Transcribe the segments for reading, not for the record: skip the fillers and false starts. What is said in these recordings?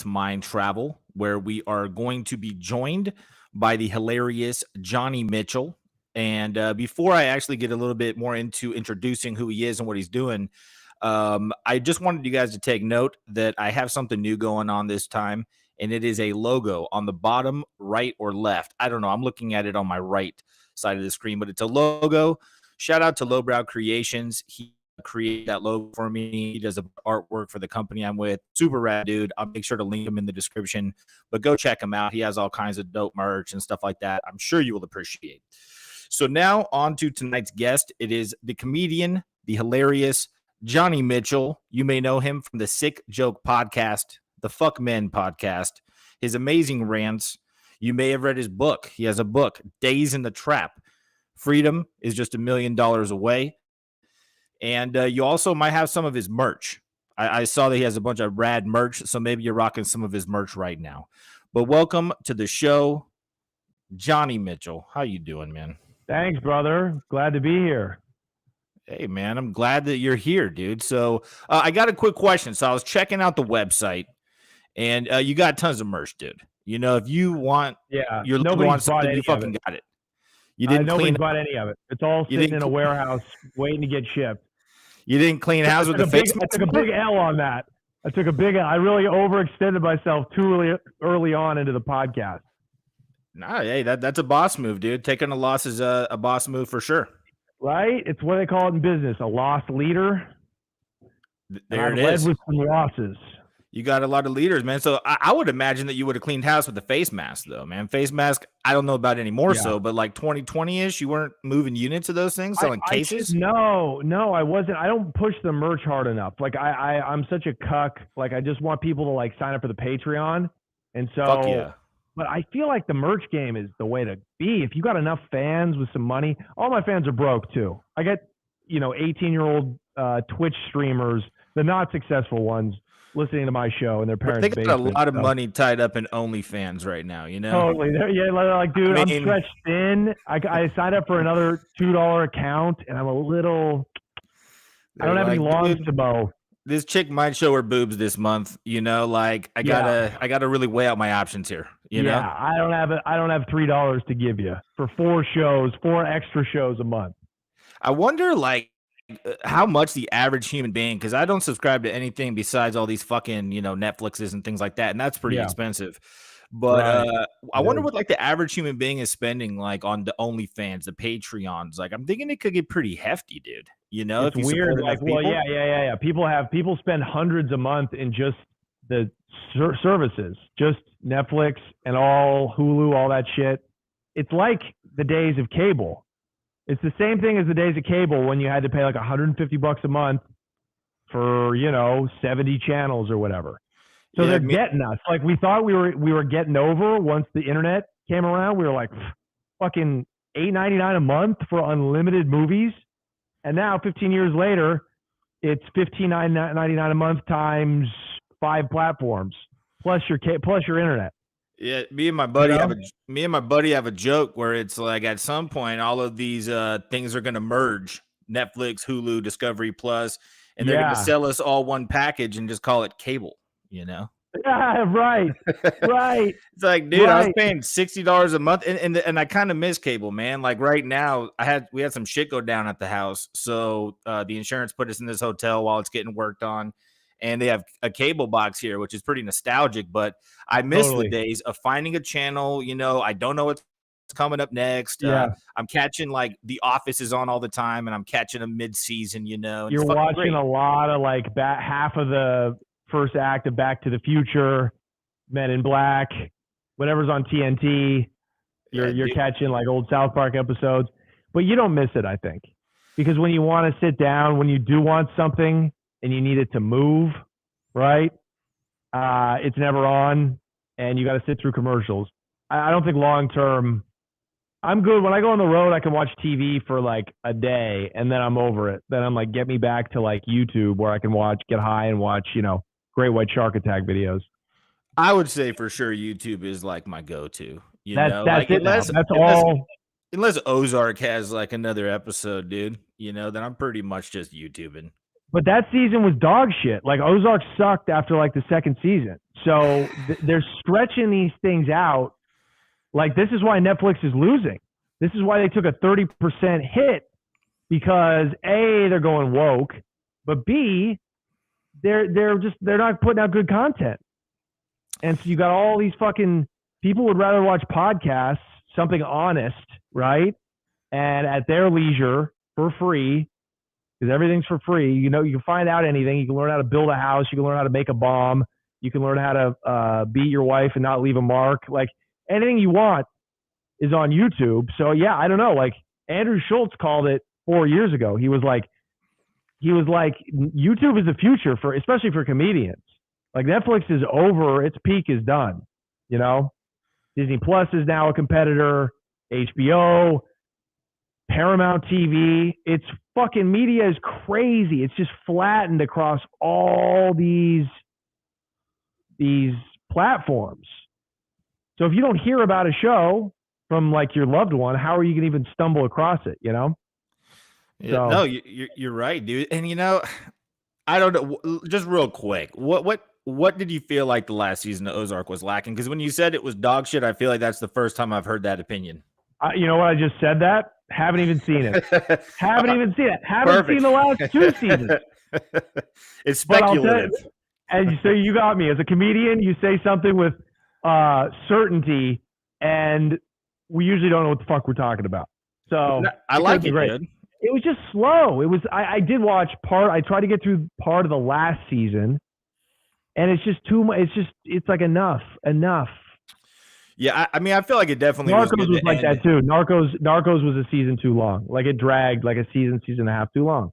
Let's Mind Travel, where we are going to be joined by the hilarious Johnny Mitchell. And before I actually get a little bit more into introducing who he is and what he's doing, I just wanted you guys to take note that I have something new going on this time, and it is a logo on the bottom right or left. I don't know. I'm looking at it on my right side of the screen, but it's a logo. Shout out to Lowbrow Creations. He created that logo for me. He does artwork for the company I'm with. Super rad dude. I'll make sure to link him in the description, but go check him out. He has all kinds of dope merch and stuff like that. I'm sure you will appreciate. So now on to tonight's guest. It is the comedian, the hilarious Johnny Mitchell. You may know him from the Sick Joke Podcast, the Fuck Men Podcast, his amazing rants. You may have read his book. He has a book, Days in the Trap. Freedom is just $1 million away. And you also might have some of his merch. I saw that he has a bunch of rad merch, so maybe you're rocking some of his merch right now. But welcome to the show, Johnny Mitchell. How you doing, man? Thanks, brother. Glad to be here. Hey, man, I'm glad that you're here, dude. So I got a quick question. So I was checking out the website, and you got tons of merch, dude. You know, if you want, your little want something, you fucking got it. You didn't nobody bought any of it. It's all sitting in a warehouse waiting to get shipped. You didn't clean house with the face mask? I took a big L on that. I really overextended myself too early on into the podcast. Nah, hey, that's a boss move, dude. Taking a loss is a boss move for sure. Right? It's what they call it in business, a lost leader. There it is. Led with some losses. You got a lot of leaders, man. So I would imagine that you would have cleaned house with the face mask, though, man. Face mask, I don't know about it anymore, so, but like 2020-ish, you weren't moving units of those things, selling cases? No, I wasn't. I don't push the merch hard enough. Like, I'm such a cuck. Like, I just want people to, like, sign up for the Patreon. And so, fuck yeah. But I feel like the merch game is the way to be. If you got enough fans with some money, all my fans are broke, too. I get, 18-year-old Twitch streamers, the not successful ones, listening to my show and their parents' basement. They got a lot of money tied up in OnlyFans right now, you know? Totally. Like, dude, I'm stretched thin. I signed up for another $2 account, and I'm a little – I don't have any lawns to mow. This chick might show her boobs this month, you know? Like, I gotta really weigh out my options here, you know? Yeah, I don't have $3 to give you for 4 extra shows a month. I wonder, like, how much the average human being, because I don't subscribe to anything besides all these fucking, Netflixes and things like that, and that's pretty expensive. But I wonder what like the average human being is spending like on the OnlyFans, the Patreons. Like, I'm thinking it could get pretty hefty, dude. You know, it's weird. Like, well, yeah. People spend hundreds a month in just the services, just Netflix and all Hulu, all that shit. It's like the days of cable. It's the same thing as the days of cable when you had to pay like $150 a month for, 70 channels or whatever. So they're getting us. Like, we thought we were getting over once the internet came around. We were like, fucking $8.99 a month for unlimited movies. And now 15 years later, it's $15.99 a month times 5 platforms plus your internet. Yeah, me and my buddy have a joke where it's like at some point all of these things are going to merge: Netflix, Hulu, Discovery Plus, and they're going to sell us all one package and just call it cable. You know? Yeah, right. It's like, dude, I was paying $60 a month, and I kind of miss cable, man. Like right now, we had some shit go down at the house, so the insurance put us in this hotel while it's getting worked on. And they have a cable box here, which is pretty nostalgic, but I miss the days of finding a channel. I don't know what's coming up next. I'm catching like The Office is on all the time, and I'm catching them mid-season, And you're watching a lot of like half of the first act of Back to the Future, Men in Black, whatever's on TNT. You're catching like old South Park episodes, but you don't miss it, I think, because when you want to sit down, when you do want something, and you need it to move, right? It's never on, and you got to sit through commercials. I don't think long-term, I'm good. When I go on the road, I can watch TV for like a day, and then I'm over it. Then I'm like, get me back to like YouTube where I can get high and watch, Great White Shark Attack videos. I would say for sure YouTube is like my go-to. Unless Ozark has like another episode, dude, then I'm pretty much just YouTubing. But that season was dog shit. Like Ozark sucked after like the second season. So they're stretching these things out. Like this is why Netflix is losing. This is why they took a 30% hit because A, they're going woke, but B, they're not putting out good content. And so you got all these fucking people would rather watch podcasts, something honest, right? And at their leisure for free, because everything's for free. You know, you can find out anything. You can learn how to build a house. You can learn how to make a bomb. You can learn how to beat your wife and not leave a mark. Like anything you want is on YouTube. So yeah, I don't know. Like Andrew Schultz called it 4 years ago. He was like, YouTube is the future for, especially for comedians. Like Netflix is over. Its peak is done. You know, Disney Plus is now a competitor. HBO, Paramount TV. It's fucking media is crazy. It's just flattened across all these platforms. So if you don't hear about a show from like your loved one, how are you going to even stumble across it? You know? Yeah, so, no, you're right, dude. And you know, I don't know. Just real quick, what did you feel like the last season of Ozark was lacking? Because when you said it was dog shit, I feel like that's the first time I've heard that opinion. You know what? I just said that. Haven't even seen it. Haven't seen the last 2 seasons. It's speculative. And so you got me. As a comedian, you say something with certainty, and we usually don't know what the fuck we're talking about. So I like it, dude. It was just slow. It was. I did watch part. I tried to get through part of the last season, and it's just too much. It's like enough. Yeah, I mean, I feel like it definitely Narcos was like that too. Narcos was a season too long. Like it dragged like a season and a half too long.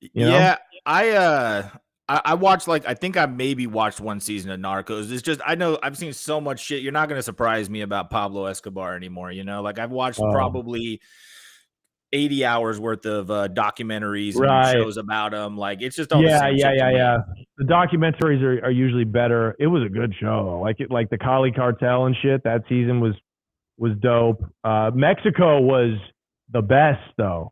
You know? I watched I think I maybe watched 1 season of Narcos. It's just I know I've seen so much shit. You're not going to surprise me about Pablo Escobar anymore. You know, like I've watched probably 80 hours worth of documentaries and shows about him. Like it's just all the same shit to me. The documentaries are usually better. It was a good show. Like the Cali cartel and shit. That season was dope. Mexico was the best though,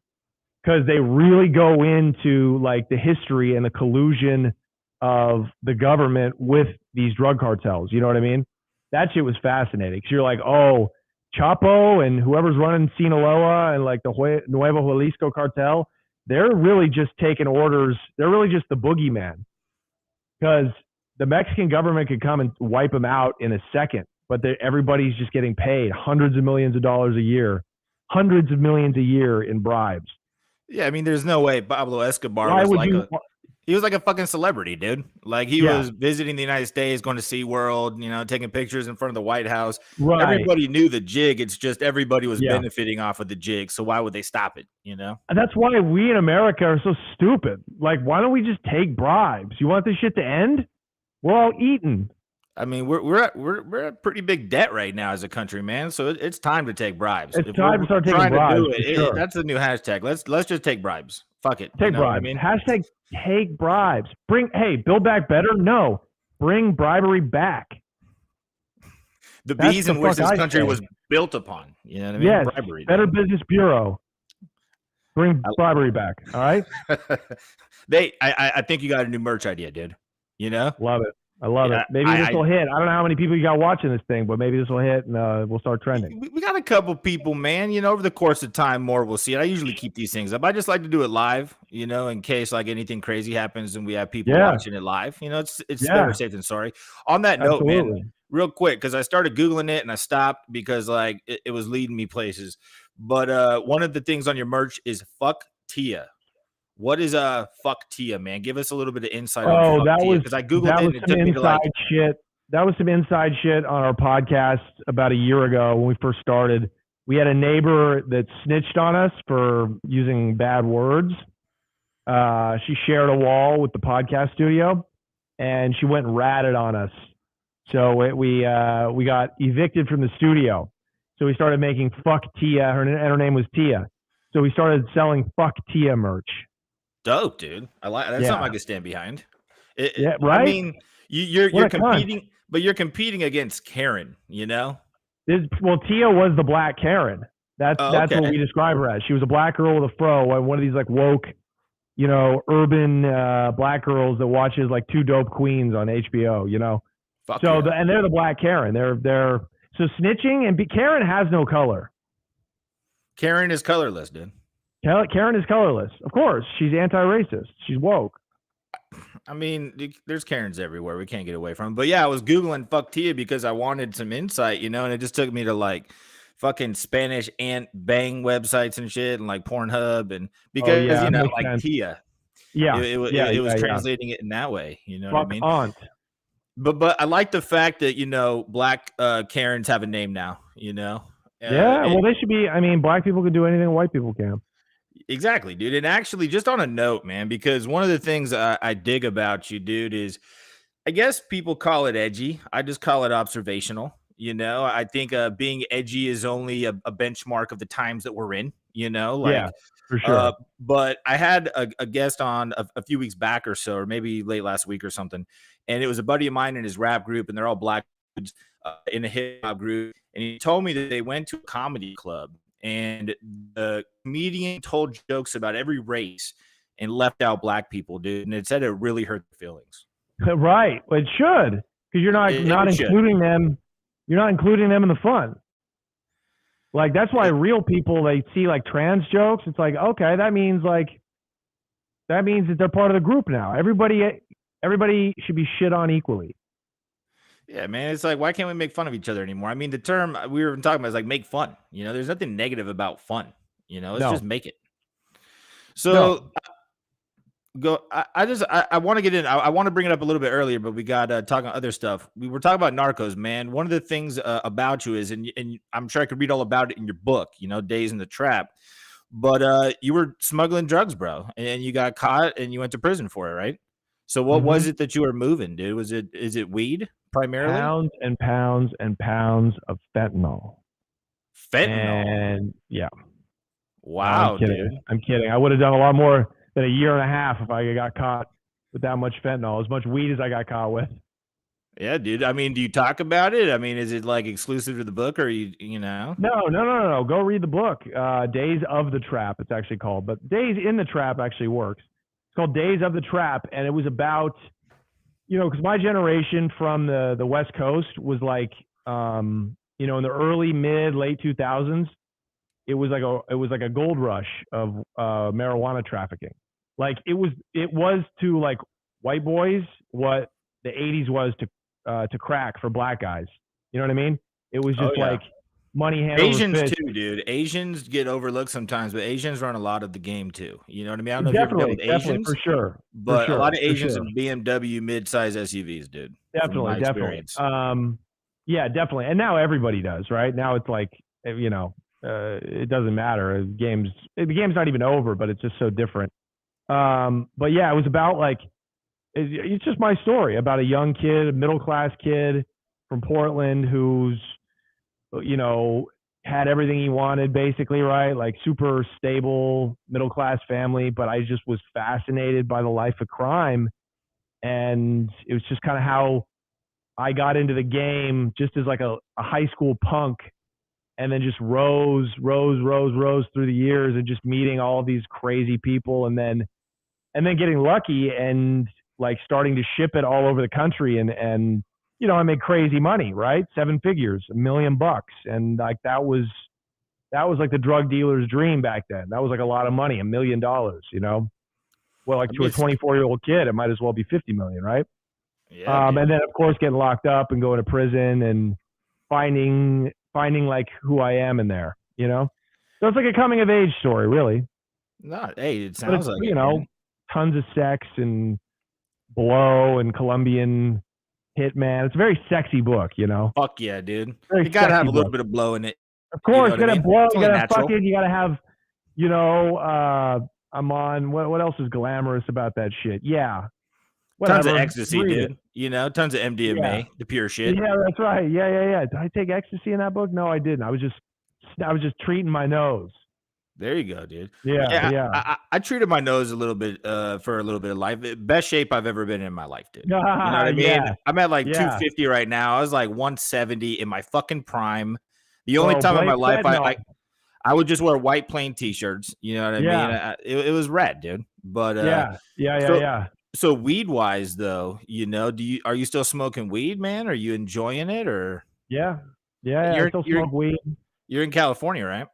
because they really go into like the history and the collusion of the government with these drug cartels. You know what I mean? That shit was fascinating. Because you're like, oh, Chapo and whoever's running Sinaloa and like the Nuevo Jalisco cartel, they're really just taking orders. They're really just the boogeyman, because the Mexican government could come and wipe them out in a second, but everybody's just getting paid hundreds of millions of dollars a year in bribes. Yeah, I mean, there's no way Pablo Escobar he was like a fucking celebrity, dude. Like he was visiting the United States, going to SeaWorld, you know, taking pictures in front of the White House. Right. Everybody knew the jig. It's just everybody was benefiting off of the jig. So why would they stop it, you know? And that's why we in America are so stupid. Like, why don't we just take bribes? You want this shit to end? We're all eating. I mean, we're at pretty big debt right now as a country, man. So it's time to take bribes. It's time to start taking bribes. That's the new hashtag. Let's just take bribes. Fuck it. Take bribes. I mean? Hashtag take bribes. Build back better? No. Bring bribery back. The bees in which this country was built upon. You know what I mean? Yes. Bribery. Better Business Bureau. Bring bribery back. All right? I think you got a new merch idea, dude. You know? Love it. I love it. Maybe this will hit. I don't know how many people you got watching this thing, but maybe this will hit and we'll start trending. We got a couple people, man. You know, over the course of time, more we'll see it. I usually keep these things up. I just like to do it live, you know, in case like anything crazy happens and we have people watching it live. You know, it's better safe than sorry. On that note, man, real quick, because I started Googling it and I stopped because like it was leading me places. But one of the things on your merch is fuck Tia. What is fuck Tia, man? Give us a little bit of insight on fuck Tia, because I googled it and it took me to like shit. That was some inside shit on our podcast about a year ago when we first started. We had a neighbor that snitched on us for using bad words. She shared a wall with the podcast studio, and she went and ratted on us. So we got evicted from the studio. So we started making fuck Tia. Her name was Tia. So we started selling fuck Tia merch. Dope, dude. I like that's something I can stand behind. Right. I mean, you're competing, but you're competing against Karen. You know. Tia was the black Karen. That's what we describe her as. She was a black girl with a fro, one of these like woke urban black girls that watches like Two Dope Queens on HBO. Fuck So yeah. and they're the black Karen. They're so snitching and Karen has no color. Karen is colorless, dude. Karen is colorless. Of course, she's anti-racist. She's woke. I mean, there's Karens everywhere. We can't get away from it. But yeah, I was Googling fuck Tia because I wanted some insight, and it just took me to like fucking Spanish and bang websites and shit and like Pornhub and because, like sense. Tia. Yeah. It was translating it in that way. You know fuck what I mean? Aunt. But I like the fact that, black Karens have a name now, well, they should be. I mean, black people can do anything white people can. Exactly, dude. And actually, just on a note, man, because one of the things I dig about you, dude, is I guess people call it edgy. I just call it observational. I think being edgy is only a benchmark of the times that we're in, yeah, for sure. But I had a guest on a few weeks back or so, or maybe late last week or something. And it was a buddy of mine in his rap group, and they're all black dudes in a hip hop group. And he told me that they went to a comedy club. And the comedian told jokes about every race and left out black people, dude. And it said it really hurt their feelings. Right. Well, it should, because you're not including them. You're not including them in the fun. Like, that's why real people, they see like trans jokes. It's like, okay, that means that they're part of the group now. Everybody should be shit on equally. Yeah, man. It's like, why can't we make fun of each other anymore? I mean, the term we were talking about is like make fun. There's nothing negative about fun. Let's just make it. So I want to get in. I want to bring it up a little bit earlier, but we got talking other stuff. We were talking about narcos, man. One of the things about you is, and I'm sure I could read all about it in your book, Days in the Trap. But you were smuggling drugs, bro, and you got caught and you went to prison for it, right? So what was it that you were moving, dude? Is it weed primarily? Pounds and pounds and pounds of fentanyl. Fentanyl? And yeah. Wow, I'm kidding. dude. I'm kidding. I would have done a lot more than a year and a half if I got caught with that much fentanyl, as much weed as I got caught with. Yeah, dude. I mean, do you talk about it? I mean, is it like exclusive to the book, or No. Go read the book. Days of the Trap, it's actually called. But Days in the Trap actually works. It's called Days of the Trap, and it was about, because my generation from the West Coast was like, in the early, late 2000s, it was like a gold rush of marijuana trafficking. Like it was to like white boys what the 80s was to crack for black guys. You know what I mean? It was just like money handled. Asians too, dude. Asians get overlooked sometimes, but Asians run a lot of the game too. You know what I mean? I don't know if you've dealt with Asians, for sure. But a lot of Asians in BMW mid-size SUVs, dude. Definitely. Yeah, definitely. And now everybody does, right? Now it's like, it doesn't matter. The game's not even over, but it's just so different. But yeah, it was about like, it's just my story about a young kid, a middle-class kid from Portland who's, had everything he wanted basically, right? Like super stable, middle-class family, but I just was fascinated by the life of crime. And it was just kind of how I got into the game, just as like a high school punk, and then just rose through the years and just meeting all of these crazy people, and then getting lucky and like starting to ship it all over the country. And I made crazy money, right? 7 figures, $1 million. And like, that was like the drug dealer's dream back then. That was like a lot of money, $1 million, well, like to a 24-year-old kid, it might as well be 50 million, right? Yeah. And then of course getting locked up and going to prison and finding like who I am in there, So it's like a coming of age story, really. No, hey, it sounds like tons of sex and blow and Colombian hitman. It's a very sexy book, Fuck yeah, dude. Very you gotta have a little book. bit of blow in it. Of course, you gotta blow, you gotta natural. fucking, you gotta have, I'm on, what else is glamorous about that shit? Yeah. Whatever. Tons of ecstasy, dude. Tons of MDMA, the pure shit. Yeah, that's right. Yeah. Did I take ecstasy in that book? No, I didn't. I was just treating my nose. There you go, dude. Yeah. I treated my nose a little bit for a little bit of life. Best shape I've ever been in my life, dude. You know what I mean? Yeah. I'm at like 250 right now. I was like 170 in my fucking prime. The only time in my life I would just wear white plain t-shirts. You know what I mean? It was rad, dude. But so yeah. so weed wise though, are you still smoking weed, man? Are you enjoying it, or Yeah. Yeah. I you're still you're smoke weed. you're in California, right?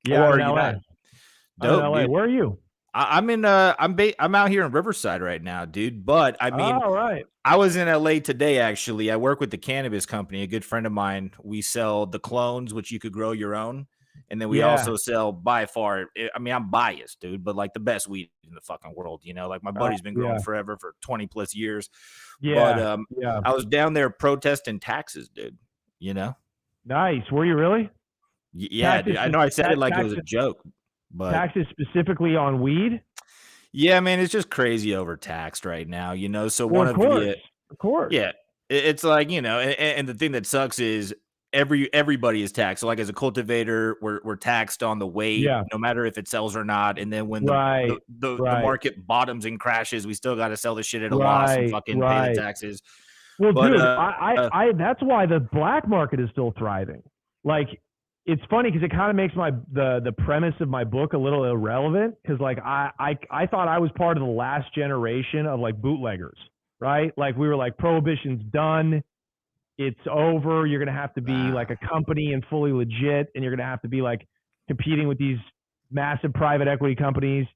Yeah, Or I'm are in you LA. not? I'm in Dope, LA. dude. Where are you? I'm out here in Riverside right now, dude. But I mean, Oh, right. I was in LA today, actually. I work with the cannabis company, a good friend of mine. We sell the clones, which you could grow your own. And then we Yeah. also sell by far, I mean, I'm biased, dude, but like the best weed in the fucking world, Like my buddy's been growing Yeah. forever for 20 plus years. But Yeah. Yeah. I was down there protesting taxes, dude, you know? Nice. Were you really? Yeah, Taxes, dude. I know I said it like it was a taxes, joke, but taxes specifically on weed? yeah, man, it's just crazy overtaxed right now, So Well, one of of course. the Of course. Yeah, it's like, and the thing that sucks is everybody is taxed. So like as a cultivator, we're taxed on the weight, Yeah. no matter if it sells or not. And then when Right. the Right. market bottoms and crashes, we still got to sell the shit at a loss and Right. fucking pay the Right. taxes. Well, But dude, I that's why the black market is still thriving. Like, it's funny because it kind of makes the premise of my book a little irrelevant because like I thought I was part of the last generation of like bootleggers, right? Like we were like prohibition's done, it's over. You're gonna have to be like a company and fully legit, and you're gonna have to be like competing with these massive private equity companies.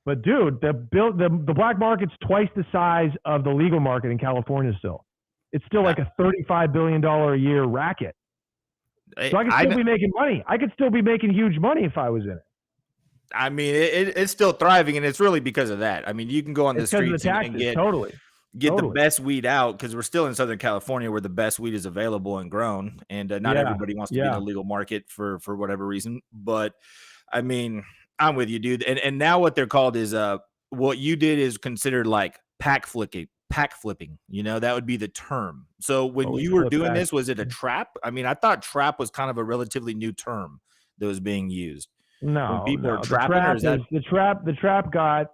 But dude, the black market's twice the size of the legal market in California still. It's still like a $35 billion a year racket. So I could still be making money. I could still be making huge money if I was in it. I mean, it's still thriving, and it's really because of that. I mean, you can go on the streets and get the best weed out because we're still in Southern California where the best weed is available and grown, and not everybody wants to be in the legal market for whatever reason. But I mean, I'm with you, dude. And now what they're called is what you did is considered like pack flipping. That would be the term. So when you were doing this, was it a trap? I mean, I thought trap was kind of a relatively new term that was being used. No, when people are trapping, the trap got.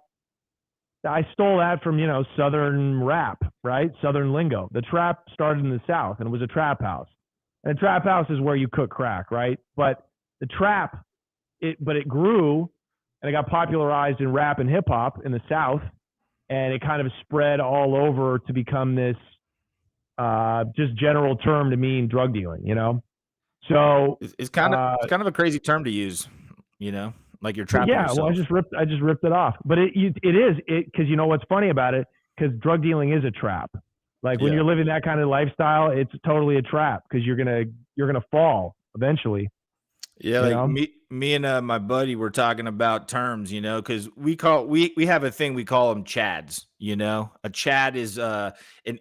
I stole that from Southern rap, right? Southern lingo. The trap started in the South, and it was a trap house. And a trap house is where you cook crack, right? But the trap, it grew, and it got popularized in rap and hip hop in the South, and it kind of spread all over to become this just general term to mean drug dealing, So it's kind of a crazy term to use, like you're trapping yourself. Well, I just ripped it off. But it is because you know what's funny about it? Because drug dealing is a trap. Like when you're living that kind of lifestyle, it's totally a trap because you're gonna fall eventually. Yeah, like me and my buddy were talking about terms, because we have a thing we call them chads. A chad is an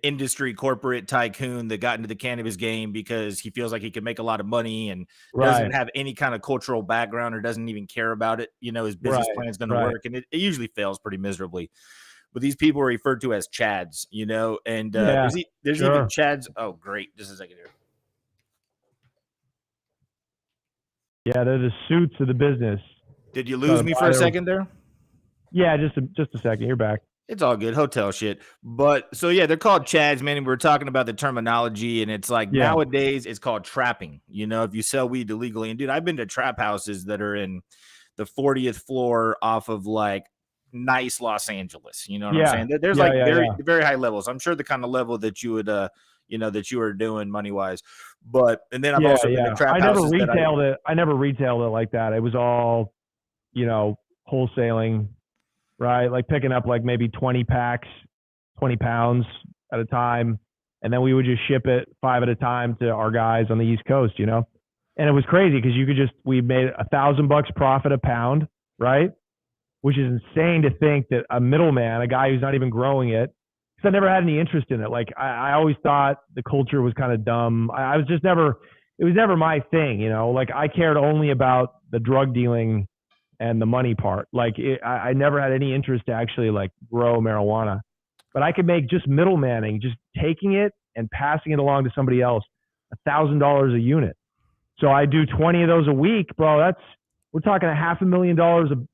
industry corporate tycoon that got into the cannabis game because he feels like he can make a lot of money and doesn't have any kind of cultural background or doesn't even care about it. His business plan is going to work, and it usually fails pretty miserably. But these people are referred to as chads, and there's even chads. Oh, great! Just a second here. Yeah, they're the suits of the business. Did you lose me for a second there? Yeah, just a second. You're back. It's all good. Hotel shit. But so yeah, they're called chads, man. And we were talking about the terminology, and it's like nowadays it's called trapping. If you sell weed illegally. And dude, I've been to trap houses that are in the 40th floor off of like nice Los Angeles. You know what I'm saying? There's very high levels. I'm sure the kind of level that you would that you were doing money wise. But and then I've also been to trap houses. I never retailed it like that. It was all, wholesaling, right? Like picking up like maybe 20 packs, 20 pounds at a time. And then we would just ship it 5 at a time to our guys on the East Coast, And it was crazy because we made $1,000 profit a pound, right? Which is insane to think that a middleman, a guy who's not even growing it, I never had any interest in it. Like I always thought the culture was kind of dumb. I was just never, it was never my thing, like I cared only about the drug dealing and the money part. Like I never had any interest to actually like grow marijuana, but I could make just middlemaning, just taking it and passing it along to somebody else, $1,000 a unit. So I do 20 of those a week, bro. We're talking $500,000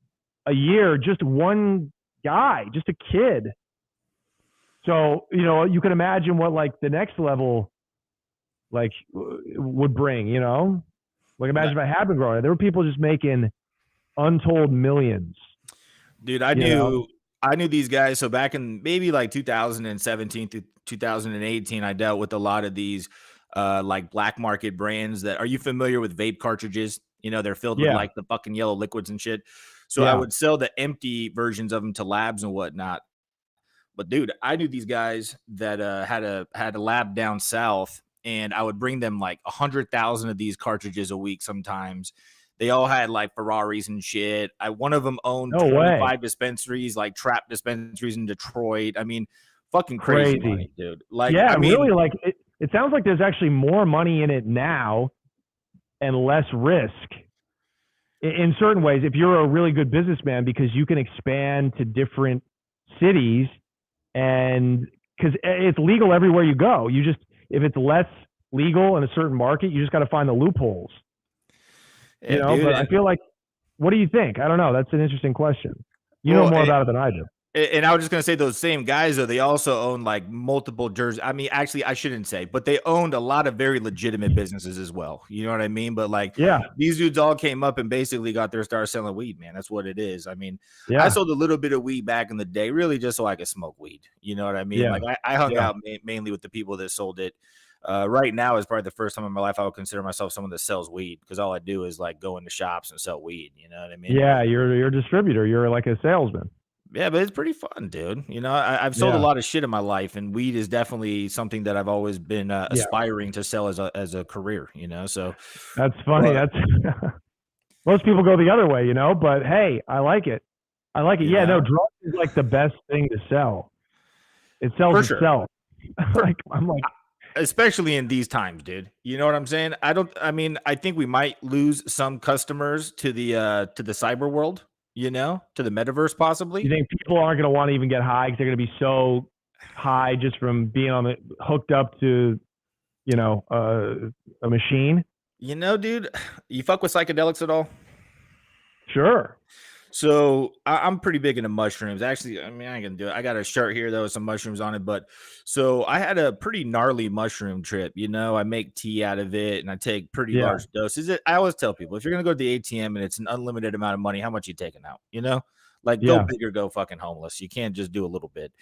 a year. Just one guy, just a kid. So, you can imagine what like the next level like would bring, like imagine if I had been growing. There were people just making untold millions. Dude, I knew I knew these guys. So back in maybe like 2017 to 2018, I dealt with a lot of these like black market brands that, are you familiar with vape cartridges? You know, they're filled with Yeah, like the fucking yellow liquids and shit. So I yeah. would sell the empty versions of them to labs and whatnot. But dude, I knew these guys that had a lab down south, and I would bring them like 100,000 of these cartridges a week. Sometimes they all had like Ferraris and shit. One of them owned No way. 25 dispensaries, like trap dispensaries in Detroit. I mean, fucking crazy Crazy. money, dude. Like, Yeah, I really. mean, Like it sounds like there's actually more money in it now and less risk in certain ways if you're a really good businessman, because you can expand to different cities, and because it's legal everywhere you go. You just, if it's less legal in a certain market, you just got to find the loopholes, yeah, dude. But I feel like, what do you think? I don't know. That's an interesting question. You know Well, more about it than I do. And I was just gonna say, those same guys, though, they also own like multiple jerseys. I mean, actually, I shouldn't say, but they owned a lot of very legitimate businesses as well. You know what I mean? But like, Yeah, these dudes all came up and basically got their start selling weed, man. That's what it is. I mean, I yeah, sold a little bit of weed back in the day, really just so I could smoke weed. You know what I mean? yeah, Like, I hung yeah. out mainly with the people that sold it. Right now is probably the first time in my life I would consider myself someone that sells weed, because all I do is like go into shops and sell weed. You know what I mean? Yeah, you're a distributor. You're like a salesman. Yeah, but it's pretty fun, dude. You know, I've sold a Yeah, lot of shit in my life, and weed is definitely something that I've always been yeah. aspiring to sell as a career. You know, so That's funny. but That's most people go the other way, but hey, I like it. I like it. you Yeah, no, know, drugs is like the best thing to sell. It sells for sure, itself. for, Like I'm like, especially in these times, dude. You know what I'm saying? I mean, I think we might lose some customers to the cyber world. You know, to the metaverse you possibly. think people aren't going to want to even get high because they're going to be so high just from being on the hooked up to a machine? You know, dude, you fuck with psychedelics at all? Sure. So I'm pretty big into mushrooms. Actually, I mean, I ain't gonna do it. I got a shirt here though with some mushrooms on it. But so I had a pretty gnarly mushroom trip. You know, I make tea out of it and I take pretty Yeah. large doses. I always tell people, if you're gonna go to the ATM and it's an unlimited amount of money, how much you taking out? You know, like go Yeah. big or go fucking homeless. You can't just do a little bit.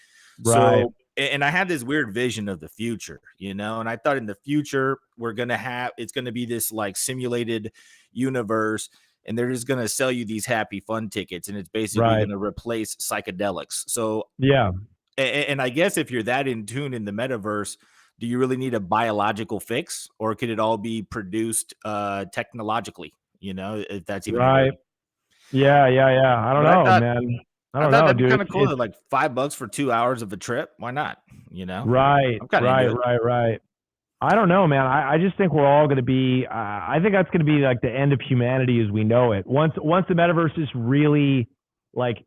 Right. So and I had this weird vision of the future, you know, and I thought in the future it's gonna be this like simulated universe, and they're just going to sell you these happy fun tickets, and it's basically Right. going to replace psychedelics. So Yeah. and I guess if you're that in tune in the metaverse, do you really need a biological fix, or could it all be produced technologically, you know, if that's even a Right. word? Yeah. Yeah. Yeah. I don't But I know, thought man. I I don't thought know, that'd be dude. kind of cool, to like $5 for 2 hours of a trip. Why not? You know, Right. I'm kind of Right. into it. Right. Right. I don't know, man. I just think we're all going to be. I think that's going to be like the end of humanity as we know it. Once the metaverse is really like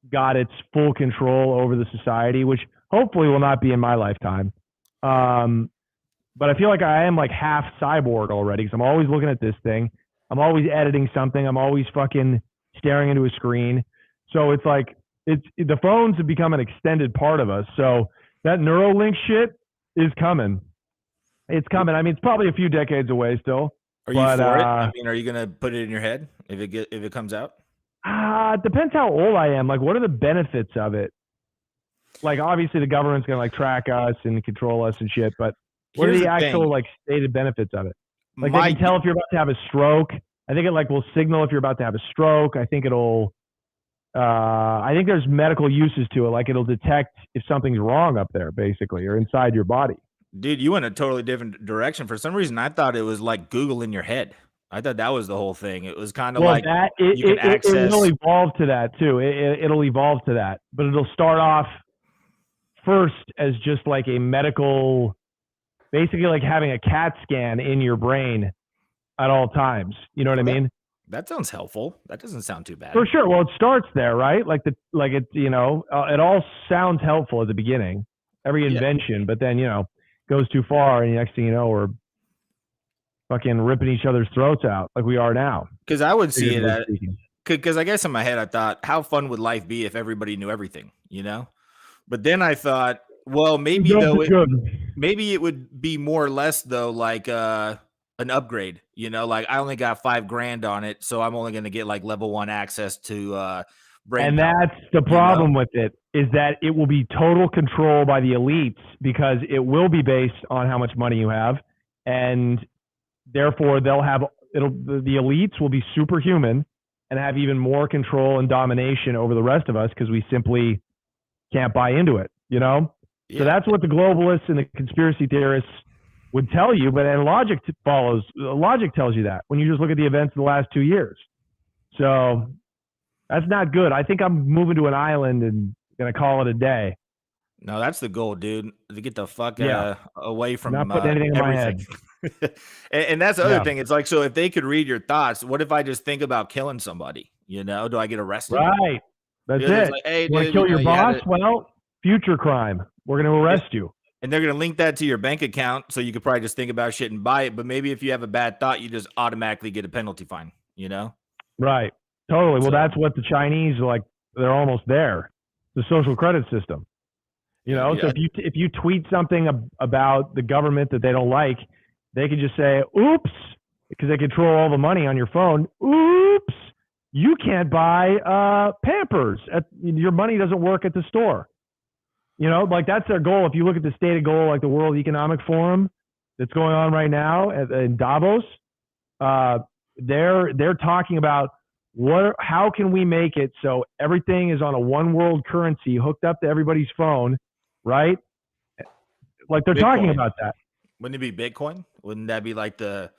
got its full control over the society, which hopefully will not be in my lifetime. Um, but I feel like I am like half cyborg already because I'm always looking at this thing. I'm always editing something. I'm always fucking staring into a screen. So it's like the phones have become an extended part of us. So that Neuralink shit is coming. It's coming. I mean, it's probably a few decades away still, Are you but for it? I mean, are you gonna put it in your head if it comes out? it depends how old I am. Like, what are the benefits of it? Like, obviously, the government's gonna like track us and control us and shit. But what are Here's the the thing. actual like stated benefits of it? Like, they My can tell if you're about to have a stroke. I think it like will signal if you're about to have a stroke. I think it'll. I think there's medical uses to it. Like, it'll detect if something's wrong up there, basically, or inside your body. Dude, you went a totally different direction. For some reason, I thought it was like Google in your head. I thought that was the whole thing. It was kind of Well, like that you can it will access. evolve to that too. It'll evolve to that, but it'll start off first as just like a medical, basically like having a CAT scan in your brain at all times. You know what I Well, mean? that sounds helpful. That doesn't sound too bad. For sure. Well, it starts there, right? It all sounds helpful at the beginning, every Yeah, invention, but then goes too far, and the next thing you know, we're fucking ripping each other's throats out like we are now. because I would see it Figuratively at speaking. because I guess in my head I thought, how fun would life be if everybody knew everything, you know? But then I thought, well, maybe it would be more or less though like an upgrade, you know, like I only got $5,000 on it, so I'm only going to get like level 1 access to brain And power. that's the problem with it, is that it will be total control by the elites because it will be based on how much money you have. And therefore the elites will be superhuman and have even more control and domination over the rest of us because we simply can't buy into it, you know? Yeah. So that's what the globalists and the conspiracy theorists would tell you, but then logic tells you that when you just look at the events of the last 2 years. So that's not good. I think I'm moving to an island and gonna call it a day. No, that's the goal, dude. To get the fuck away from not putting anything in my head. and that's the other thing. It's like, so if they could read your thoughts, what if I just think about killing somebody? You know, do I get arrested? Right. That's it. Like, hey, you want to kill your boss? Well, future crime. We're going to arrest you. And they're going to link that to your bank account, so you could probably just think about shit and buy it. But maybe if you have a bad thought, you just automatically get a penalty fine, you know? Right. Totally. Well, that's what the Chinese are like. They're almost there. The social credit system. You know, so if you tweet something about the government that they don't like, they could just say, oops, because they control all the money on your phone. Oops, you can't buy Pampers. Your money doesn't work at the store. You know, like that's their goal. If you look at the stated goal, like the World Economic Forum that's going on right now in Davos, they're talking about how can we make it so everything is on a one world currency hooked up to everybody's phone, right? Like they're talking about that. Wouldn't it be Bitcoin? Wouldn't that be like the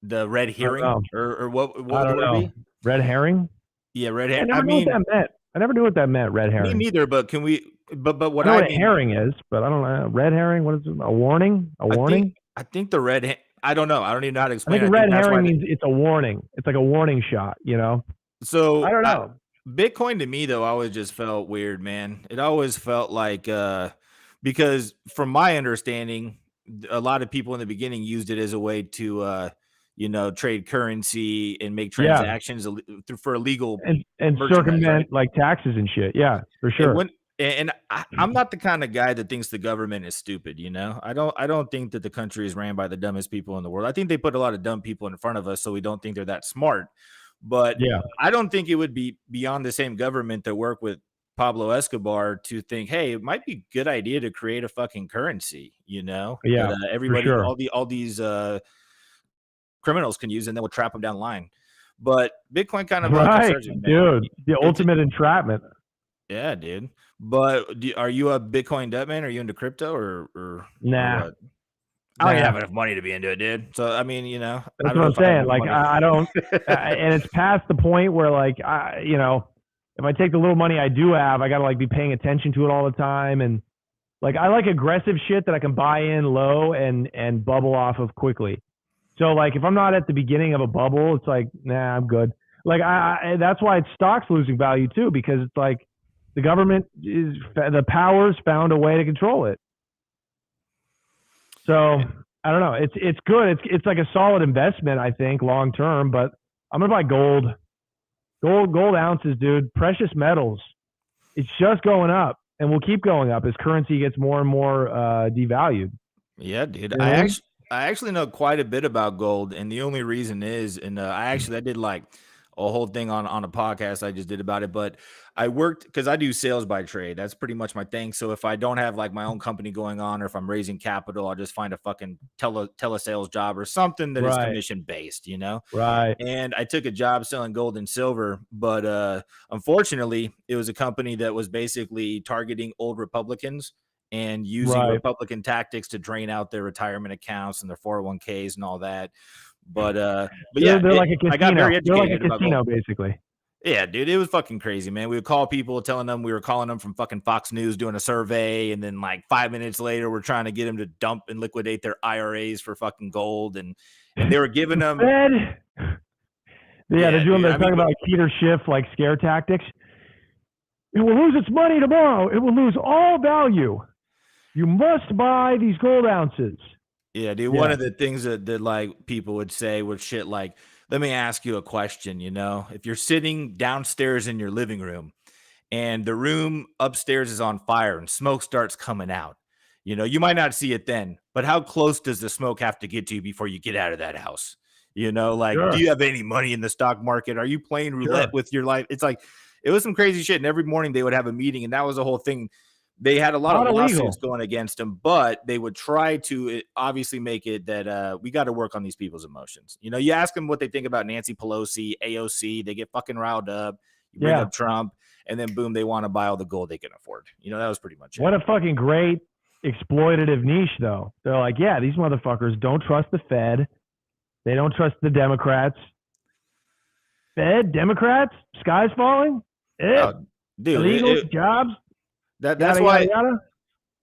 red herring or what I don't know. Red herring? Yeah, red herring. I never knew what that meant. I never knew what that meant, red herring. Me neither, but can we but what I know what a herring is, but I don't know. Red herring, what is it? A warning? A warning? I think the red I don't know. I don't even know how to explain it. I think red herring means it's a warning. It's like a warning shot, you know? So I don't know. Bitcoin to me though always just felt weird, man. It always felt like because from my understanding, a lot of people in the beginning used it as a way to trade currency and make transactions for illegal and circumvent like taxes and shit. Yeah, for sure. And I'm not the kind of guy that thinks the government is stupid. You know, I don't think that the country is ran by the dumbest people in the world. I think they put a lot of dumb people in front of us, so we don't think they're that smart. But I don't think it would be beyond the same government that work with Pablo Escobar to think, hey, it might be a good idea to create a fucking currency, you know? Yeah, that, everybody, sure. all these criminals can use, and then we'll trap them down the line. But Bitcoin kind of dude, the ultimate entrapment. Yeah, dude. But are you a Bitcoin debt man? Are you into crypto or nah? Or I don't even have enough money to be into it, dude. So I mean, you know, that's what I'm saying. Like I don't, and it's past the point where like if I take the little money I do have, I gotta like be paying attention to it all the time, and like I like aggressive shit that I can buy in low and bubble off of quickly. So like if I'm not at the beginning of a bubble, it's like nah, I'm good. Like that's why stocks losing value too, because it's like the government the powers found a way to control it. So I don't know. It's good. It's like a solid investment, I think, long term. But I'm gonna buy gold. Gold ounces, dude. Precious metals. It's just going up, and will keep going up as currency gets more and more devalued. Yeah, dude. I actually know quite a bit about gold, and the only reason is, and I did like a whole thing on a podcast I just did about it, but I worked because I do sales by trade. That's pretty much my thing. So if I don't have like my own company going on, or if I'm raising capital, I'll just find a fucking telesales job or something that is commission based, you know? Right. And I took a job selling gold and silver, but unfortunately it was a company that was basically targeting old Republicans and using Republican tactics to drain out their retirement accounts and their 401ks and all that. But yeah, they're like a casino. I got very educated. They're like a casino, basically. Yeah, dude, it was fucking crazy, man. We would call people telling them we were calling them from fucking Fox News doing a survey, and then like 5 minutes later, we're trying to get them to dump and liquidate their IRAs for fucking gold, and they were giving them. They're talking about Peter Schiff, like scare tactics. It will lose its money tomorrow. It will lose all value. You must buy these gold ounces. Yeah, dude. One of the things that like people would say was shit like, let me ask you a question, you know, if you're sitting downstairs in your living room and the room upstairs is on fire and smoke starts coming out, you know, you might not see it then, but how close does the smoke have to get to you before you get out of that house? You know, like, do you have any money in the stock market? Are you playing roulette with your life? It's like, It was some crazy shit. And every morning they would have a meeting, and that was the whole thing. They had a lot of lawsuits going against them, but they would try to obviously make it that we got to work on these people's emotions. You know, you ask them what they think about Nancy Pelosi, AOC, they get fucking riled up. You bring up Trump, and then boom, they want to buy all the gold they can afford. You know, that was pretty much it. What a fucking great exploitative niche, though. They're like, yeah, these motherfuckers don't trust the Fed. They don't trust the Democrats. Fed, Democrats, sky's falling. Dude, illegals, jobs. That's why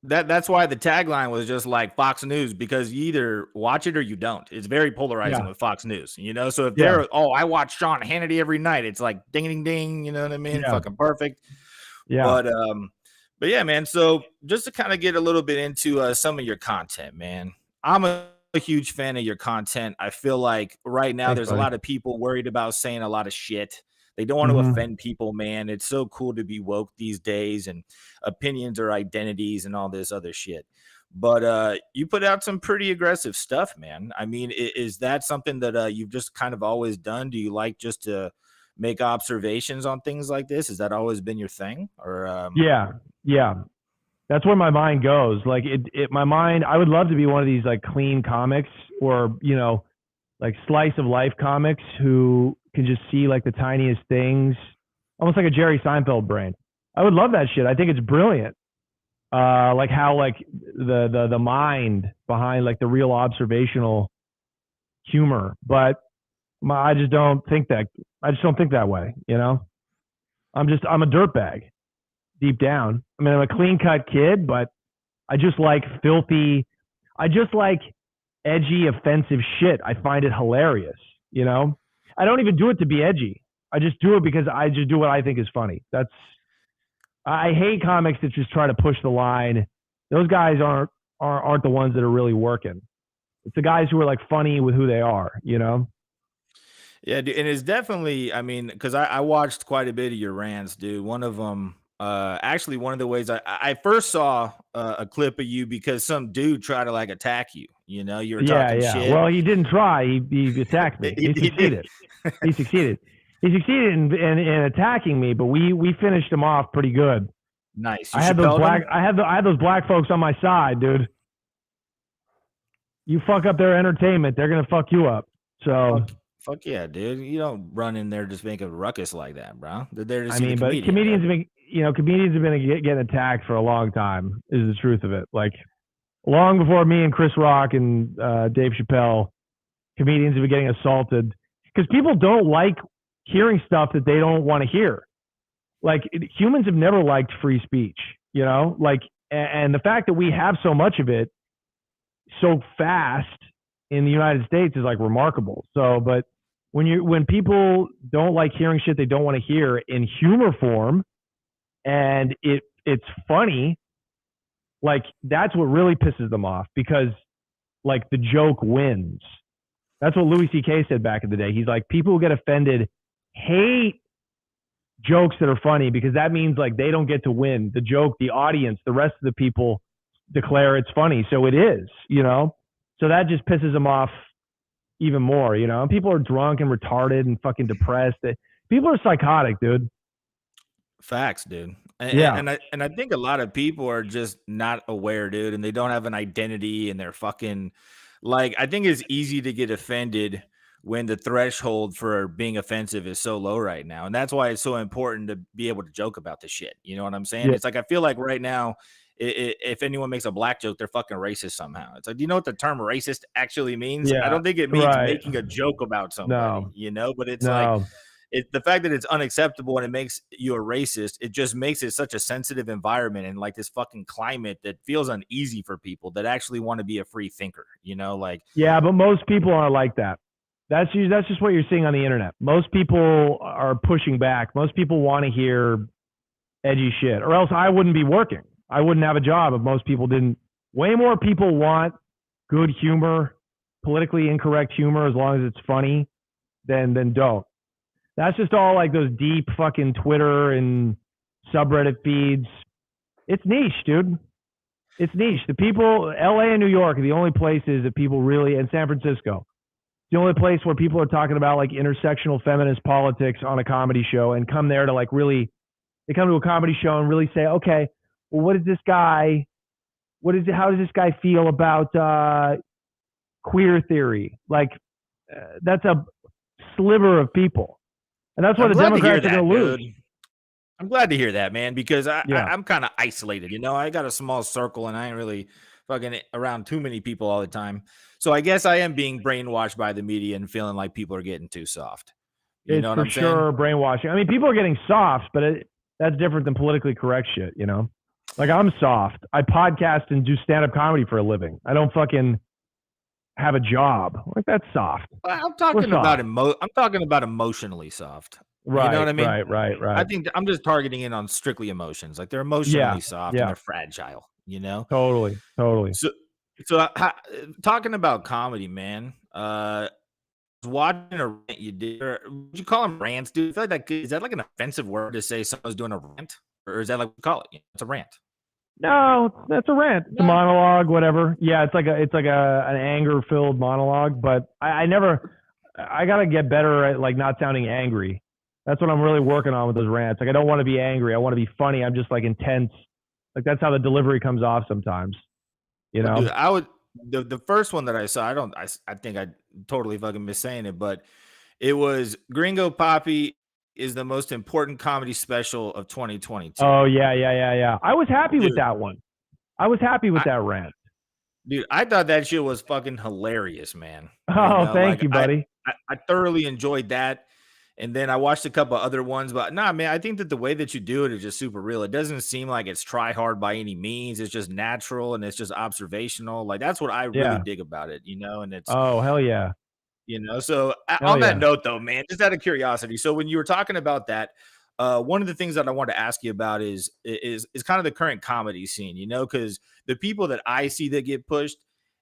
the tagline was just like Fox News, because you either watch it or you don't. It's very polarizing with Fox News, you know. So if they're I watch Sean Hannity every night, it's like ding ding ding, you know what I mean? Fucking perfect. Yeah. But yeah, man. So just to kind of get a little bit into some of your content, man. I'm a huge fan of your content. I feel like right now there's a lot of people worried about saying a lot of shit. They don't want to offend people, man. It's so cool to be woke these days, and opinions or identities and all this other shit. But you put out some pretty aggressive stuff, man. I mean, is that something that you've just kind of always done? Do you like just to make observations on things like this? Has that always been your thing? Or Yeah. That's where my mind goes. Like my mind, I would love to be one of these like clean comics, or, you know, like slice of life comics who can just see like the tiniest things, almost like a Jerry Seinfeld brain. I would love that shit. I think it's brilliant. Like how like the mind behind like the real observational humor, but I just don't think that way. You know, I'm a dirtbag deep down. I mean, I'm a clean cut kid, but I just like edgy, offensive shit. I find it hilarious. You know, I don't even do it to be edgy. I just do it because I just do what I think is funny. I hate comics that just try to push the line. Those guys aren't the ones that are really working. It's the guys who are like funny with who they are, you know? Yeah, dude, and it's definitely, I mean, because I watched quite a bit of your rants, dude. One of them, actually, one of the ways I first saw a clip of you because some dude tried to like attack you. You know, you were talking shit. Well, he didn't try. He attacked me. He succeeded. He succeeded. He succeeded in attacking me, but we finished him off pretty good. Nice. I had those black folks on my side, dude. You fuck up their entertainment, they're gonna fuck you up. So fuck yeah, dude. You don't run in there just make a ruckus like that, bro. They're there to see I mean, but comedians have been getting attacked for a long time, is the truth of it. Like long before me and Chris Rock and Dave Chappelle, comedians have been getting assaulted because people don't like hearing stuff that they don't want to hear. Like humans have never liked free speech, you know, like, and the fact that we have so much of it so fast in the United States is like remarkable. So, but when people don't like hearing shit they don't want to hear in humor form, and it's funny, like that's what really pisses them off, because like the joke wins. That's what Louis C.K. said back in the day. He's like, people who get offended hate jokes that are funny because that means like they don't get to win. The joke, the audience, the rest of the people declare it's funny. So it is, you know? So that just pisses them off even more, you know? And people are drunk and retarded and fucking depressed. People are psychotic, dude. Facts, dude. And I think a lot of people are just not aware, dude, and they don't have an identity, and they're fucking like, I think it's easy to get offended when the threshold for being offensive is so low right now. And that's why it's so important to be able to joke about the shit. You know what I'm saying? Yeah. It's like, I feel like right now, if anyone makes a black joke, they're fucking racist somehow. It's like, do you know what the term racist actually means? Yeah, I don't think it means making a joke about somebody, you know, but it's like, it's the fact that it's unacceptable and it makes you a racist. It just makes it such a sensitive environment and like this fucking climate that feels uneasy for people that actually want to be a free thinker, you know, like. Yeah, but most people aren't like that. That's just what you're seeing on the internet. Most people are pushing back. Most people want to hear edgy shit, or else I wouldn't be working. I wouldn't have a job if most people didn't. Way more people want good humor, politically incorrect humor, as long as it's funny, than don't. That's just all like those deep fucking Twitter and subreddit feeds. It's niche, dude. It's niche. The people, LA and New York are the only places that people really, and San Francisco, the only place where people are talking about like intersectional feminist politics on a comedy show and come there to like really, they come to a comedy show and really say, okay, well, how does this guy feel about queer theory? Like, that's a sliver of people. And that's why the Democrats are going to lose. I'm glad to hear that, man, because I'm kind of isolated. I got a small circle and I ain't really fucking around too many people all the time. So I guess I am being brainwashed by the media and feeling like people are getting too soft. You know what I'm saying? It's for sure brainwashing. I mean, people are getting soft, but that's different than politically correct shit, Like, I'm soft. I podcast and do stand-up comedy for a living. I don't fucking have a job. Like, that's soft. I'm talking about emotionally soft. Right. You know what I mean? Right. I think I'm just targeting in on strictly emotions. Like, they're emotionally soft and they're fragile, Totally. So talking about comedy, man, watching a rant you did, or would you call them rants, dude? I feel like is that like an offensive word to say someone's doing a rant? Or is that like we call it? It's a rant. No, that's a rant. It's a monologue, whatever. Yeah, it's like an anger-filled monologue, but I gotta get better at like not sounding angry. That's what I'm really working on with those rants. Like, I don't want to be angry. I want to be funny. I'm just like intense. Like, that's how the delivery comes off sometimes. Dude, the first one that I saw, I think I totally fucking miss saying it, but it was Gringo Papi is the most important comedy special of 2022. Oh, yeah. I was happy with that one. I was happy with that rant. Dude, I thought that shit was fucking hilarious, man. Oh, thank you, buddy. I thoroughly enjoyed that. And then I watched a couple other ones, but nah, man, I think that the way that you do it is just super real. It doesn't seem like it's try hard by any means. It's just natural and it's just observational. Like, that's what I really dig about it, And it's, oh, hell yeah. So on that note though, man, just out of curiosity. So when you were talking about that, one of the things that I want to ask you about is kind of the current comedy scene, because the people that I see that get pushed,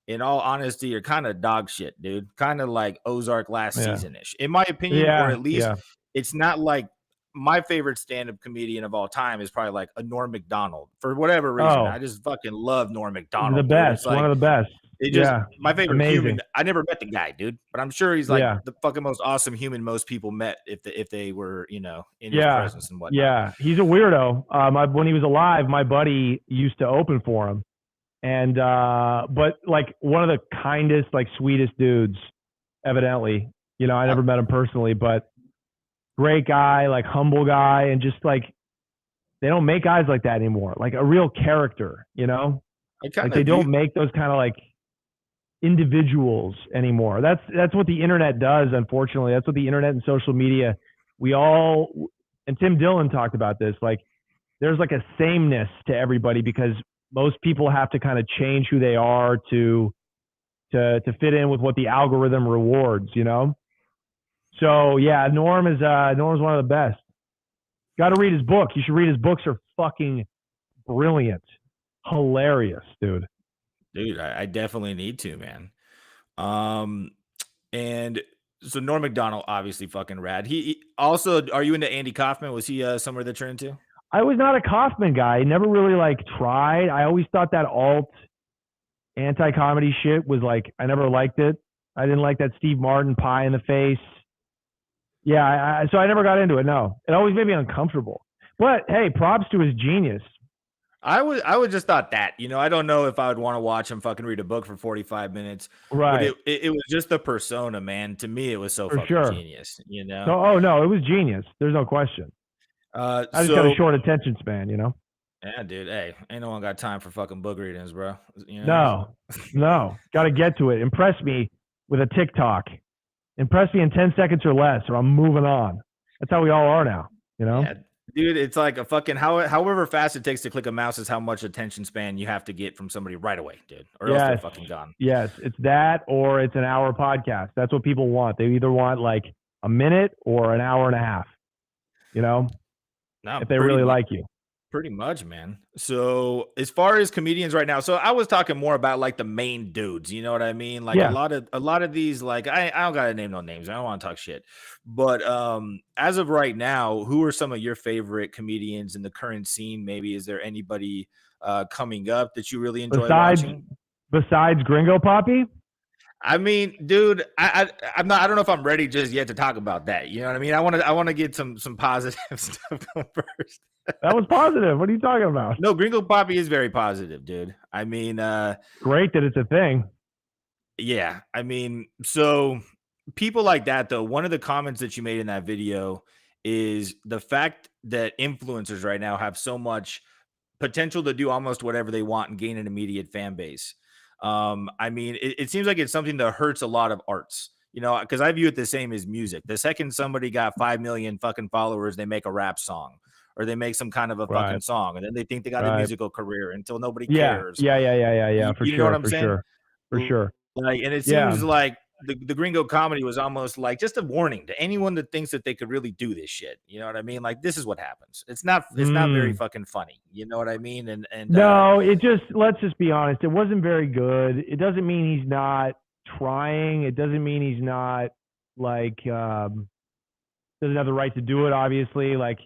in all honesty, are kind of dog shit, dude. Kind of like Ozark last season-ish, in my opinion, or at least it's not like my favorite stand-up comedian of all time is probably like a Norm Macdonald for whatever reason. I just fucking love Norm Macdonald. The best, one of the best. It just my favorite human. I never met the guy, dude, but I'm sure he's like the fucking most awesome human most people met if they were, in his presence and whatnot. Yeah, he's a weirdo. When he was alive, my buddy used to open for him. And but like one of the kindest, like sweetest dudes, evidently. I never met him personally, but great guy, like humble guy, and just like they don't make guys like that anymore. Like a real character, Like they don't make those kind of like individuals anymore. That's what the internet does, unfortunately. That's what the internet and social media, and Tim Dillon talked about this, like there's like a sameness to everybody because most people have to kind of change who they are to fit in with what the algorithm rewards, So yeah, Norm's one of the best. Got to read his book. You should read his books. Are fucking brilliant, hilarious, dude. Dude, I definitely need to, man. And so Norm Macdonald, obviously fucking rad. He also, are you into Andy Kaufman? Was he somewhere that you're into? I was not a Kaufman guy. I never really like tried. I always thought that alt anti-comedy shit was like, I never liked it. I didn't like that Steve Martin pie in the face. Yeah, so I never got into it. No, it always made me uncomfortable. But hey, props to his genius. I would just thought that, I don't know if I would want to watch him fucking read a book for 45 minutes. Right. But it was just the persona, man. To me, it was so fucking genius, Oh, no, it was genius. There's no question. I just got a short attention span, Yeah, dude. Hey, ain't no one got time for fucking book readings, bro. No. Got to get to it. Impress me with a TikTok. Impress me in 10 seconds or less, or I'm moving on. That's how we all are now, Yeah, dude, it's like a fucking however fast it takes to click a mouse is how much attention span you have to get from somebody right away, dude. Or else they're fucking gone. Yes, it's that or it's an hour podcast. That's what people want. They either want like a minute or an hour and a half. If they really like you. Pretty much, man. So as far as comedians right now, so I was talking more about like the main dudes, you know what I mean? Like a lot of these, like I don't gotta name no names. I don't want to talk shit. But as of right now, who are some of your favorite comedians in the current scene? Maybe is there anybody coming up that you really enjoy watching? Besides Gringo Papi? I mean, dude, I'm not. I don't know if I'm ready just yet to talk about that. You know what I mean? I want to get some positive stuff going first. That was positive. What are you talking about? No, Gringo Poppy is very positive, dude. I mean, Great that it's a thing. yeah. I mean, so people like that though. One of the comments that you made in that video is the fact that influencers right now have so much potential to do almost whatever they want and gain an immediate fan base. I mean, it seems like it's something that hurts a lot of arts, you know, because I view it the same as music. The second somebody got 5 million fucking followers, they make a rap song or they make some kind of a fucking song and then they think they got a musical career until nobody cares. Yeah. For You sure. know what I'm For saying? sure. For sure. Like, and it Yeah. seems like the Gringo comedy was almost like just a warning to anyone that thinks that they could really do this shit. You know what I mean? Like, this is what happens. It's not very fucking funny. You know what I mean? And no, let's just be honest. It wasn't very good. It doesn't mean he's not trying. It doesn't mean he's not like doesn't have the right to do it. Obviously, like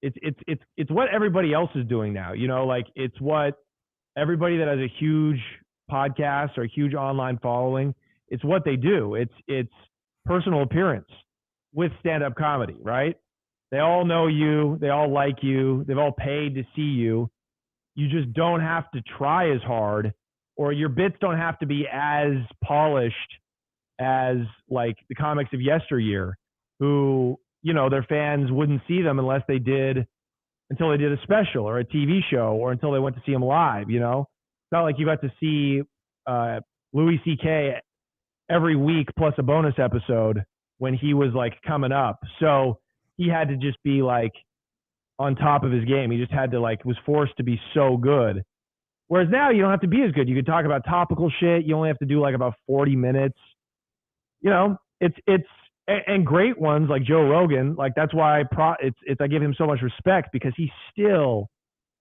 it's what everybody else is doing now. You know, like it's what everybody that has a huge podcast or a huge online following, it's what they do. It's personal appearance with stand-up comedy, right? They all know you, they all like you, they've all paid to see you. You just don't have to try as hard, or your bits don't have to be as polished as like the comics of yesteryear who, you know, their fans wouldn't see them until they did a special or a TV show or until they went to see them live, you know? It's not like you got to see Louis C.K. every week plus a bonus episode when he was like coming up. So he had to just be like on top of his game. He just had to was forced to be so good. Whereas now you don't have to be as good. You can talk about topical shit. You only have to do like about 40 minutes. You know, and great ones like Joe Rogan. Like that's why I give him so much respect because he still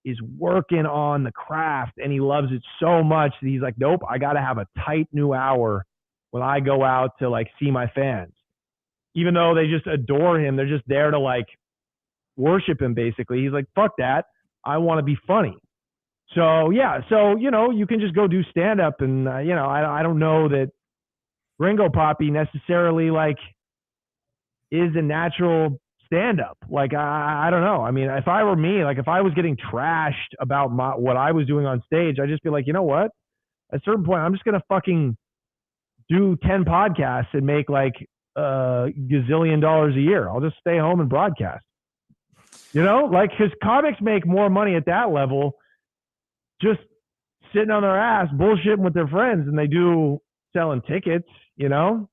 is working on the craft and he loves it so much that he's like, nope, I got to have a tight new hour when I go out to like see my fans. Even though they just adore him, they're just there to like worship him basically. He's like, fuck that. I want to be funny. So, yeah. So, you know, you can just go do stand up and, you know, I don't know that Gringo Poppy necessarily like is a natural stand up. Like, I don't know. I mean, if I were me, like if I was getting trashed about what I was doing on stage, I'd just be like, you know what? At a certain point, I'm just going to fucking do 10 podcasts and make like gazillion dollars a year. I'll just stay home and broadcast. You know, like because comics make more money at that level just sitting on their ass bullshitting with their friends than they do selling tickets, you know?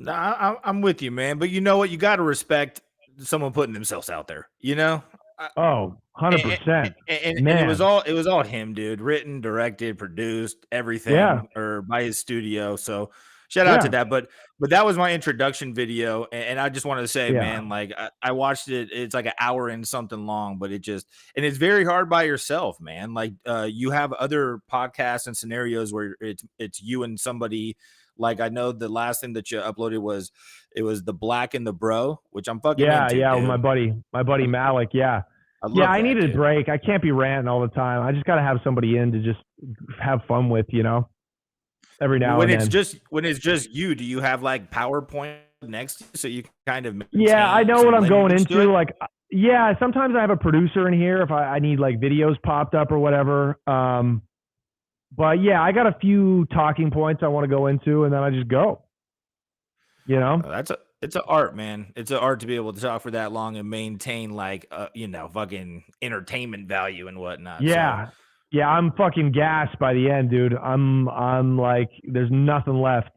I'm with you, man. But you know what? You got to respect someone putting themselves out there, you know? Oh, 100%. And it was all him, dude. Written, directed, produced, everything, or by his studio. So shout out to that. But that was my introduction video, and I just wanted to say, man, like I watched it. It's like an hour and something long, but and it's very hard by yourself, man. Like you have other podcasts and scenarios where it's you and somebody. Like I know the last thing that you uploaded was the Black and the Bro, which I'm fucking into, with dude. my buddy Malik. Yeah. I needed a break. I can't be ranting all the time. I just got to have somebody in to just have fun with, you know, every now and then. When it's just you, do you have like PowerPoint next so you can kind of I know what I'm going into. Like, sometimes I have a producer in here if I need like videos popped up or whatever. But yeah, I got a few talking points I want to go into, and then I just go. You know, it's an art, man. It's an art to be able to talk for that long and maintain like you know, fucking entertainment value and whatnot. Yeah, so. I'm fucking gassed by the end, dude. I'm like, there's nothing left.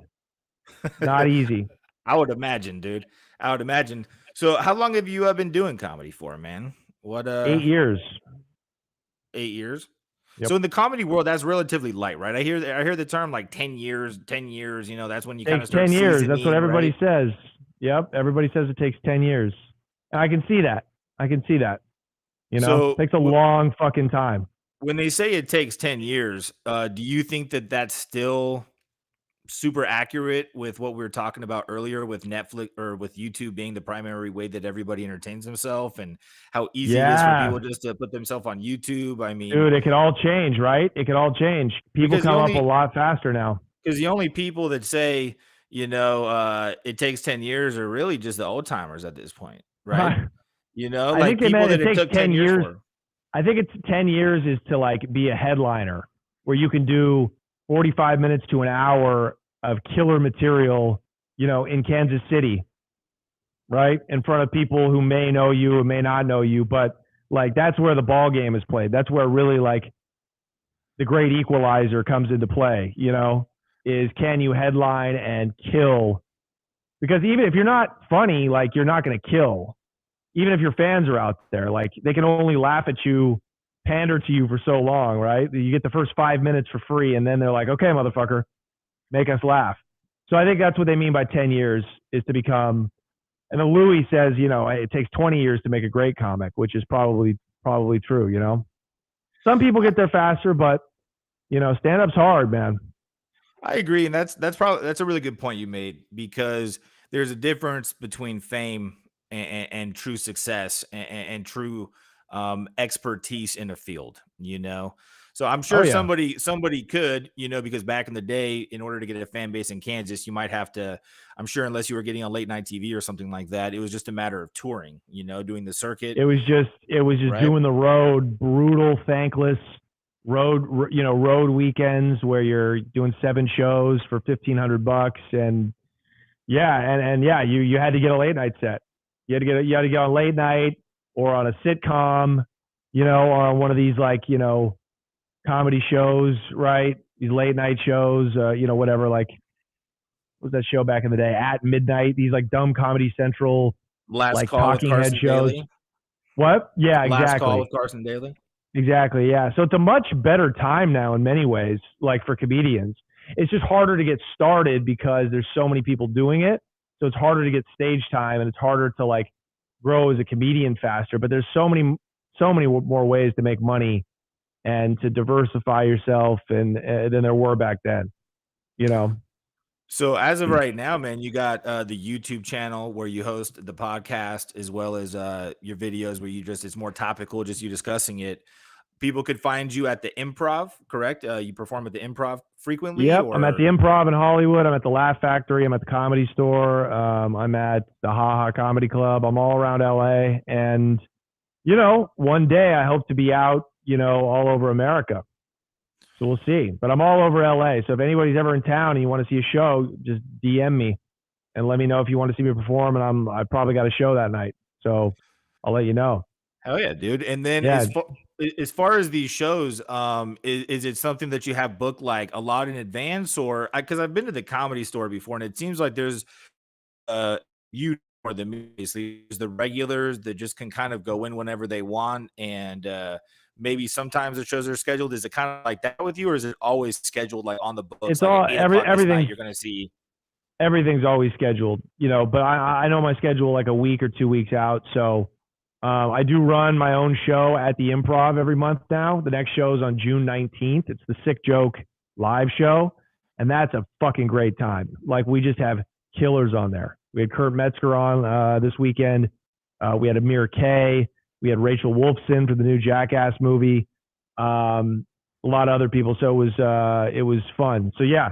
Not easy. I would imagine, dude. I would imagine. So, how long have you been doing comedy for, man? What? 8 years. 8 years. Yep. So in the comedy world, that's relatively light, right? I hear the term like 10 years. 10 years, you know, that's when you kind of start 10 years. That's what everybody right? says. Yep, everybody says it takes 10 years. And I can see that. You know, it takes a long fucking time. When they say it takes 10 years, do you think that that's still super accurate with what we were talking about earlier with Netflix or with YouTube being the primary way that everybody entertains themselves and how easy it is for people just to put themselves on YouTube? I mean, dude, it could all change, right? It could all change. People come up a lot faster now. Because the only people that say, it takes 10 years are really just the old timers at this point, right? I Like think they people meant that it it takes took 10 10 years years. for. I think it's 10 years is to like be a headliner where you can do 45 minutes to an hour of killer material, in Kansas City, right? In front of people who may know you or may not know you, but like that's where the ball game is played. That's where really like the great equalizer comes into play, is can you headline and kill? Because even if you're not funny, like you're not going to kill. Even if your fans are out there, like they can only laugh at you, pander to you for so long, right? You get the first 5 minutes for free, and then they're like, okay, motherfucker, make us laugh. So I think that's what they mean by 10 years is to become. And then Louis says, it takes 20 years to make a great comic, which is probably true. Some people get there faster, but stand up's hard, man. I agree, and that's a really good point you made, because there's a difference between fame and true success and true expertise in a field. So I'm sure yeah. somebody could, because back in the day, in order to get a fan base in Kansas, you might have to. I'm sure unless you were getting on late night TV or something like that, it was just a matter of touring. Doing the circuit. It was just right? doing the road, brutal, thankless road weekends where you're doing 7 shows for $1,500, and you had to get a late night set. You had to get on late night or on a sitcom, or on one of these like comedy shows, right? These late night shows, whatever. Like, what was that show back in the day? At Midnight, these like dumb Comedy Central, Last like Call with talking head Carson shows. Daly. What? Yeah, Last Call exactly. with Carson Daly. Exactly. Yeah. So it's a much better time now in many ways, like for comedians. It's just harder to get started because there's so many people doing it. So it's harder to get stage time, and it's harder to like grow as a comedian faster. But there's so many more ways to make money and to diversify yourself than there were back then. So as of right now, man, you got the YouTube channel where you host the podcast, as well as your videos where it's more topical, just you discussing it. People could find you at the Improv, correct? You perform at the Improv frequently? Yep, I'm at the Improv in Hollywood. I'm at the Laugh Factory. I'm at the Comedy Store. I'm at the Ha Ha Comedy Club. I'm all around LA. And, one day I hope to be out, all over America. So we'll see. But I'm all over LA. So if anybody's ever in town and you want to see a show, just DM me and let me know if you want to see me perform. And I probably got a show that night. So I'll let you know. Hell yeah, dude. And then as far as these shows, is it something that you have booked like a lot in advance, or because I've been to the Comedy Store before, and it seems like there's you more than me, obviously. There's the regulars that just can kind of go in whenever they want, and maybe sometimes the shows are scheduled. Is it kind of like that with you, or is it always scheduled like on the books? It's like all everything you're gonna see. Everything's always scheduled, but I know my schedule like a week or 2 weeks out. So I do run my own show at the Improv every month now. The next show is on June 19th. It's the Sick Joke live show, and that's a fucking great time. Like, we just have killers on there. We had Kurt Metzger on this weekend. We had Amir K. We had Rachel Wolfson for the new Jackass movie. A lot of other people. So it was fun. So yeah,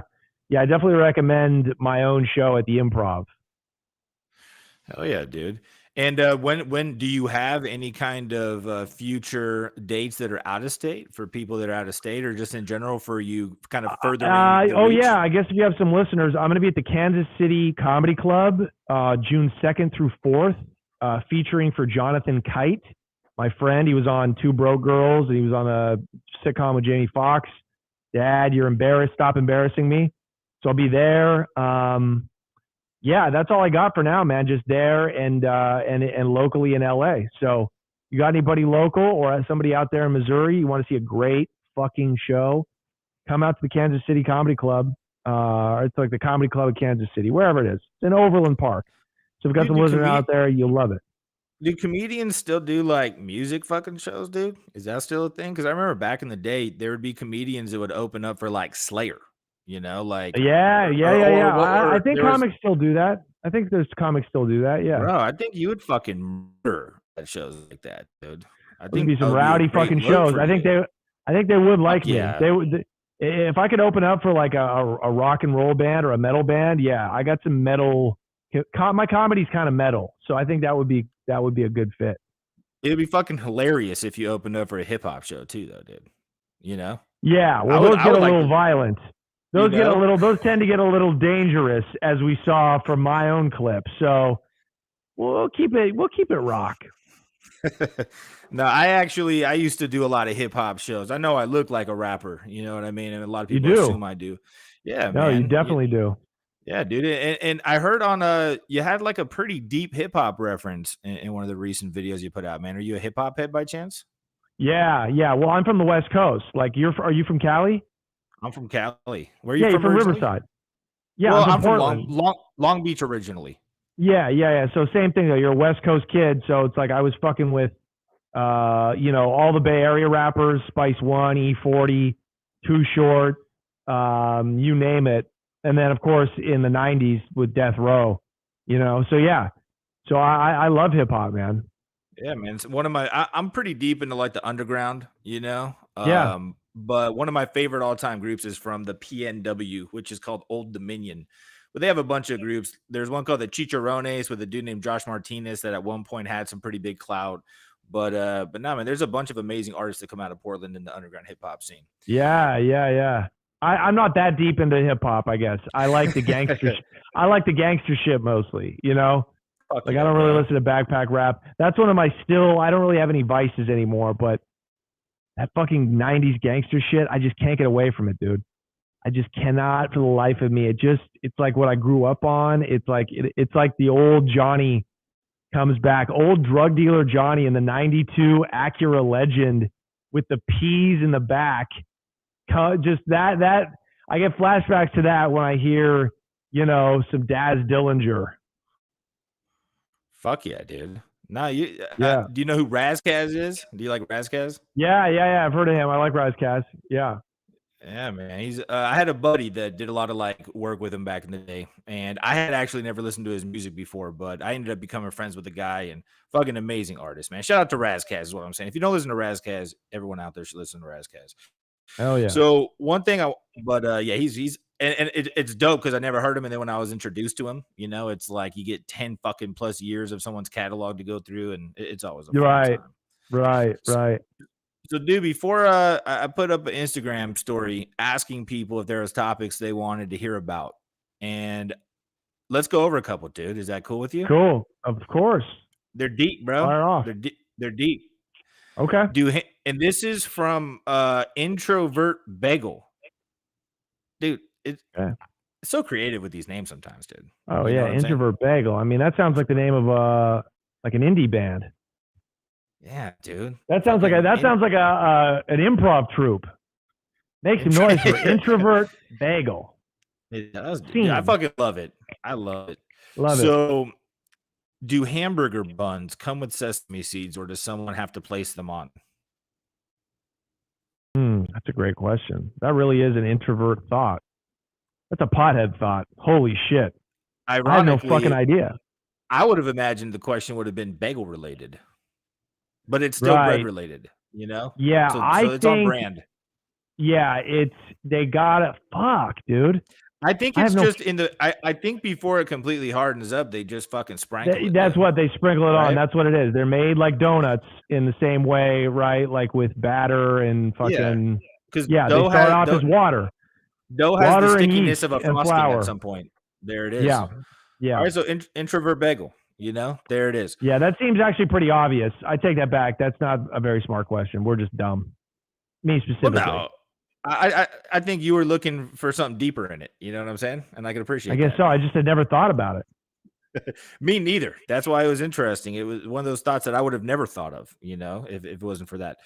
I definitely recommend my own show at the Improv. Hell yeah, dude. And when do you have any kind of future dates that are out of state for people that are out of state, or just in general for you kind of furthering the reach? Yeah, I guess if you have some listeners, I'm going to be at the Kansas City Comedy Club June 2nd through 4th, featuring for Jonathan Kite, my friend. He was on Two Broke Girls, and he was on a sitcom with Jamie Foxx. Dad, you're embarrassed. Stop embarrassing me. So I'll be there. Yeah, that's all I got for now, man. Just there and locally in LA. So you got anybody local or somebody out there in Missouri, you want to see a great fucking show, come out to the Kansas City Comedy Club. It's like the Comedy Club of Kansas City, wherever it is. It's in Overland Park. So if you've got some listeners out there, you'll love it. Do comedians still do like music fucking shows, dude? Is that still a thing? Because I remember back in the day, there would be comedians that would open up for like Slayer. Like I think comics still do that. I think there's comics still do that. Yeah, bro, I think you would fucking murder at shows like that, dude. I think be some rowdy fucking shows. I think they would like me. If I could open up for like a rock and roll band or a metal band, yeah, I got some metal. My comedy's kind of metal, so I think that would be a good fit. It'd be fucking hilarious if you opened up for a hip hop show too, though, dude. You know? Yeah, well, I those get would a like little to, violent. you Those get a know? little. Those tend to get a little dangerous, as we saw from my own clip. So we'll keep it. We'll keep it rock. No, I used to do a lot of hip hop shows. I know I look like a rapper, you know what I mean? And a lot of You people do. assume I do. Yeah, No, you man. definitely do. Yeah, dude. And I heard on you had like a pretty deep hip hop reference in one of the recent videos you put out, man. Are you a hip hop head by chance? Yeah, yeah. Well, I'm from the West Coast. Like, are you from Cali? I'm from Cali. Where are you Yeah, you're from from originally? Riverside. Yeah, Well, I'm from I'm from Portland. Long Beach originally. Yeah, yeah, yeah. So same thing though. You're a West Coast kid, so it's like I was fucking with, all the Bay Area rappers, Spice One, E40, Too Short, you name it. And then of course in the '90s with Death Row, So yeah, so I love hip hop, man. Yeah, man. It's one of I'm pretty deep into like the underground, you know. Yeah, But one of my favorite all-time groups is from the PNW, which is called Old Dominion. But they have a bunch of groups. There's one called the Chicharrones with a dude named Josh Martinez that at one point had some pretty big clout. But no, man, there's a bunch of amazing artists that come out of Portland in the underground hip hop scene. yeah, yeah, yeah. I'm not that deep into hip hop, I guess. I like the gangster. I like the gangster shit mostly. Fuck Like yeah, I don't really bro. listen to backpack rap. That's one of my still. I don't really have any vices anymore, but that fucking '90s gangster shit, I just can't get away from it, dude. I just cannot for the life of me. It's like what I grew up on. It's like the old Johnny comes back, old drug dealer Johnny in the '92 Acura Legend with the P's in the back. Just that I get flashbacks to that when I hear some Daz Dillinger. Fuck yeah, dude. No, Yeah. do you know who Razkaz is? Do you like Razkaz? Yeah, yeah, yeah. I've heard of him. I like Razkaz. Yeah. Yeah, man. He's I had a buddy that did a lot of like work with him back in the day, and I had actually never listened to his music before, but I ended up becoming friends with the guy and fucking amazing artist, man. Shout out to Razkaz is what I'm saying. If you don't listen to Razkaz, everyone out there should listen to Razkaz. Hell yeah. So one thing yeah, he's and it's dope because I never heard him, and then when I was introduced to him, it's like you get 10 fucking plus years of someone's catalog to go through, and it's always a You're fun right. time. Right. Right. So, dude, before I put up an Instagram story asking people if there was topics they wanted to hear about, and let's go over a couple, dude. Is that cool with you? Cool. Of course. They're deep, bro. Fire off. They're deep. Okay. And this is from Introvert Bagel, dude. It's so creative with these names sometimes, dude. Oh yeah, Introvert Bagel. I mean, that sounds like the name of like an indie band. Yeah, dude. That sounds like an improv troupe. Make some noise for Introvert Bagel. It does. Dude. I fucking love it. I love it. Love it. So, do hamburger buns come with sesame seeds, or does someone have to place them on? That's a great question. That really is an introvert thought. That's a pothead thought. Holy shit. I had no fucking idea. I would have imagined the question would have been bagel related. But it's still bread related, Yeah, so it's on brand. Yeah, they got it. Fuck, dude. I think it's just I think before it completely hardens up, they just fucking sprinkle it. That's what they sprinkle it on. That's what it is. They're made like donuts in the same way, right? Like with batter and fucking. Because they start off as water. Dough has the stickiness of a frosting at some point. There it is. Yeah, yeah. All right, so introvert bagel. There it is. Yeah, that seems actually pretty obvious. I take that back. That's not a very smart question. We're just dumb. Me specifically. Well, no. I think you were looking for something deeper in it. You know what I'm saying? And I can appreciate it. I guess so. I just had never thought about it. Me neither. That's why it was interesting. It was one of those thoughts that I would have never thought of, if it wasn't for that.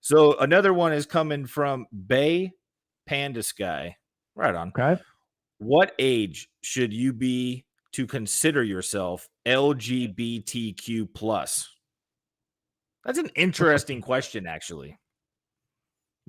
So another one is coming from Bay Panda Sky. Right on. Okay. What age should you be to consider yourself LGBTQ+? That's an interesting question, actually.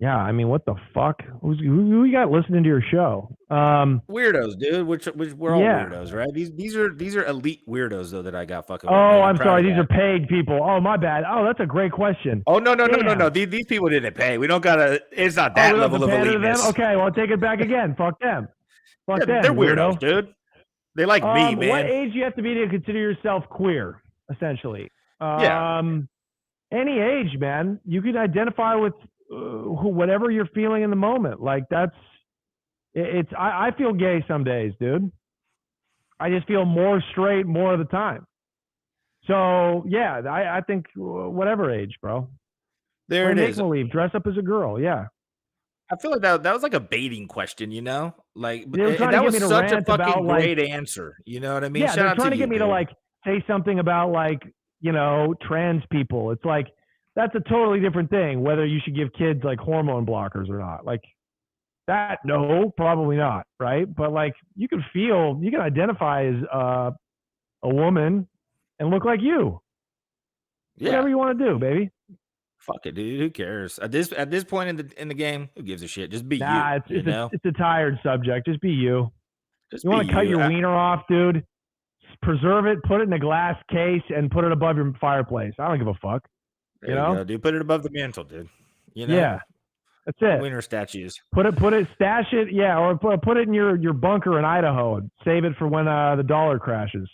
Yeah, I mean, what the fuck? Who you got listening to your show? Weirdos, dude. Which we're all Yeah. weirdos, right? These are elite weirdos though that I got fucking Oh, with me. And I'm proud sorry. of These that. are paid people. Oh, my bad. Oh, that's a great question. Oh no. Damn. These people didn't pay. We don't gotta. It's not Oh, that we don't have level to of pander to them? eliteness. Okay, well, I'll take it back again. Fuck them. Fuck Yeah, them, they're weirdo. weirdos, dude. They like me, man. What age do you have to be to consider yourself queer, essentially? Yeah. Any age, man. You can identify with whatever you're feeling in the moment. Like, I feel gay some days, dude. I just feel more straight more of the time. So, yeah, I think whatever age, bro. There it is. Make-believe. Dress up as a girl, yeah. I feel like that was like a baiting question, you know? Like, They were trying that to get was me to such a rant fucking about, like, great answer. You know what I mean? yeah, Shout they're out trying to you, get me dude. to, like, say something about, like, you know, trans people. It's like, that's a totally different thing, whether you should give kids, like, hormone blockers or not. Like, that, no, probably not, right? But, like, you can identify as a woman and look like you. Yeah. Whatever you want to do, baby. Fuck it, dude. Who cares? At this point in the game, who gives a shit? Just be you. It's a tired subject. Just be you. Just you want to cut your wiener off, dude? Preserve it, put it in a glass case, and put it above your fireplace. I don't give a fuck. There you go, dude. Put it above the mantle, dude. You know? Yeah. That's it. Wiener statues. Put it, stash it, yeah, or put it in your bunker in Idaho and save it for when the dollar crashes,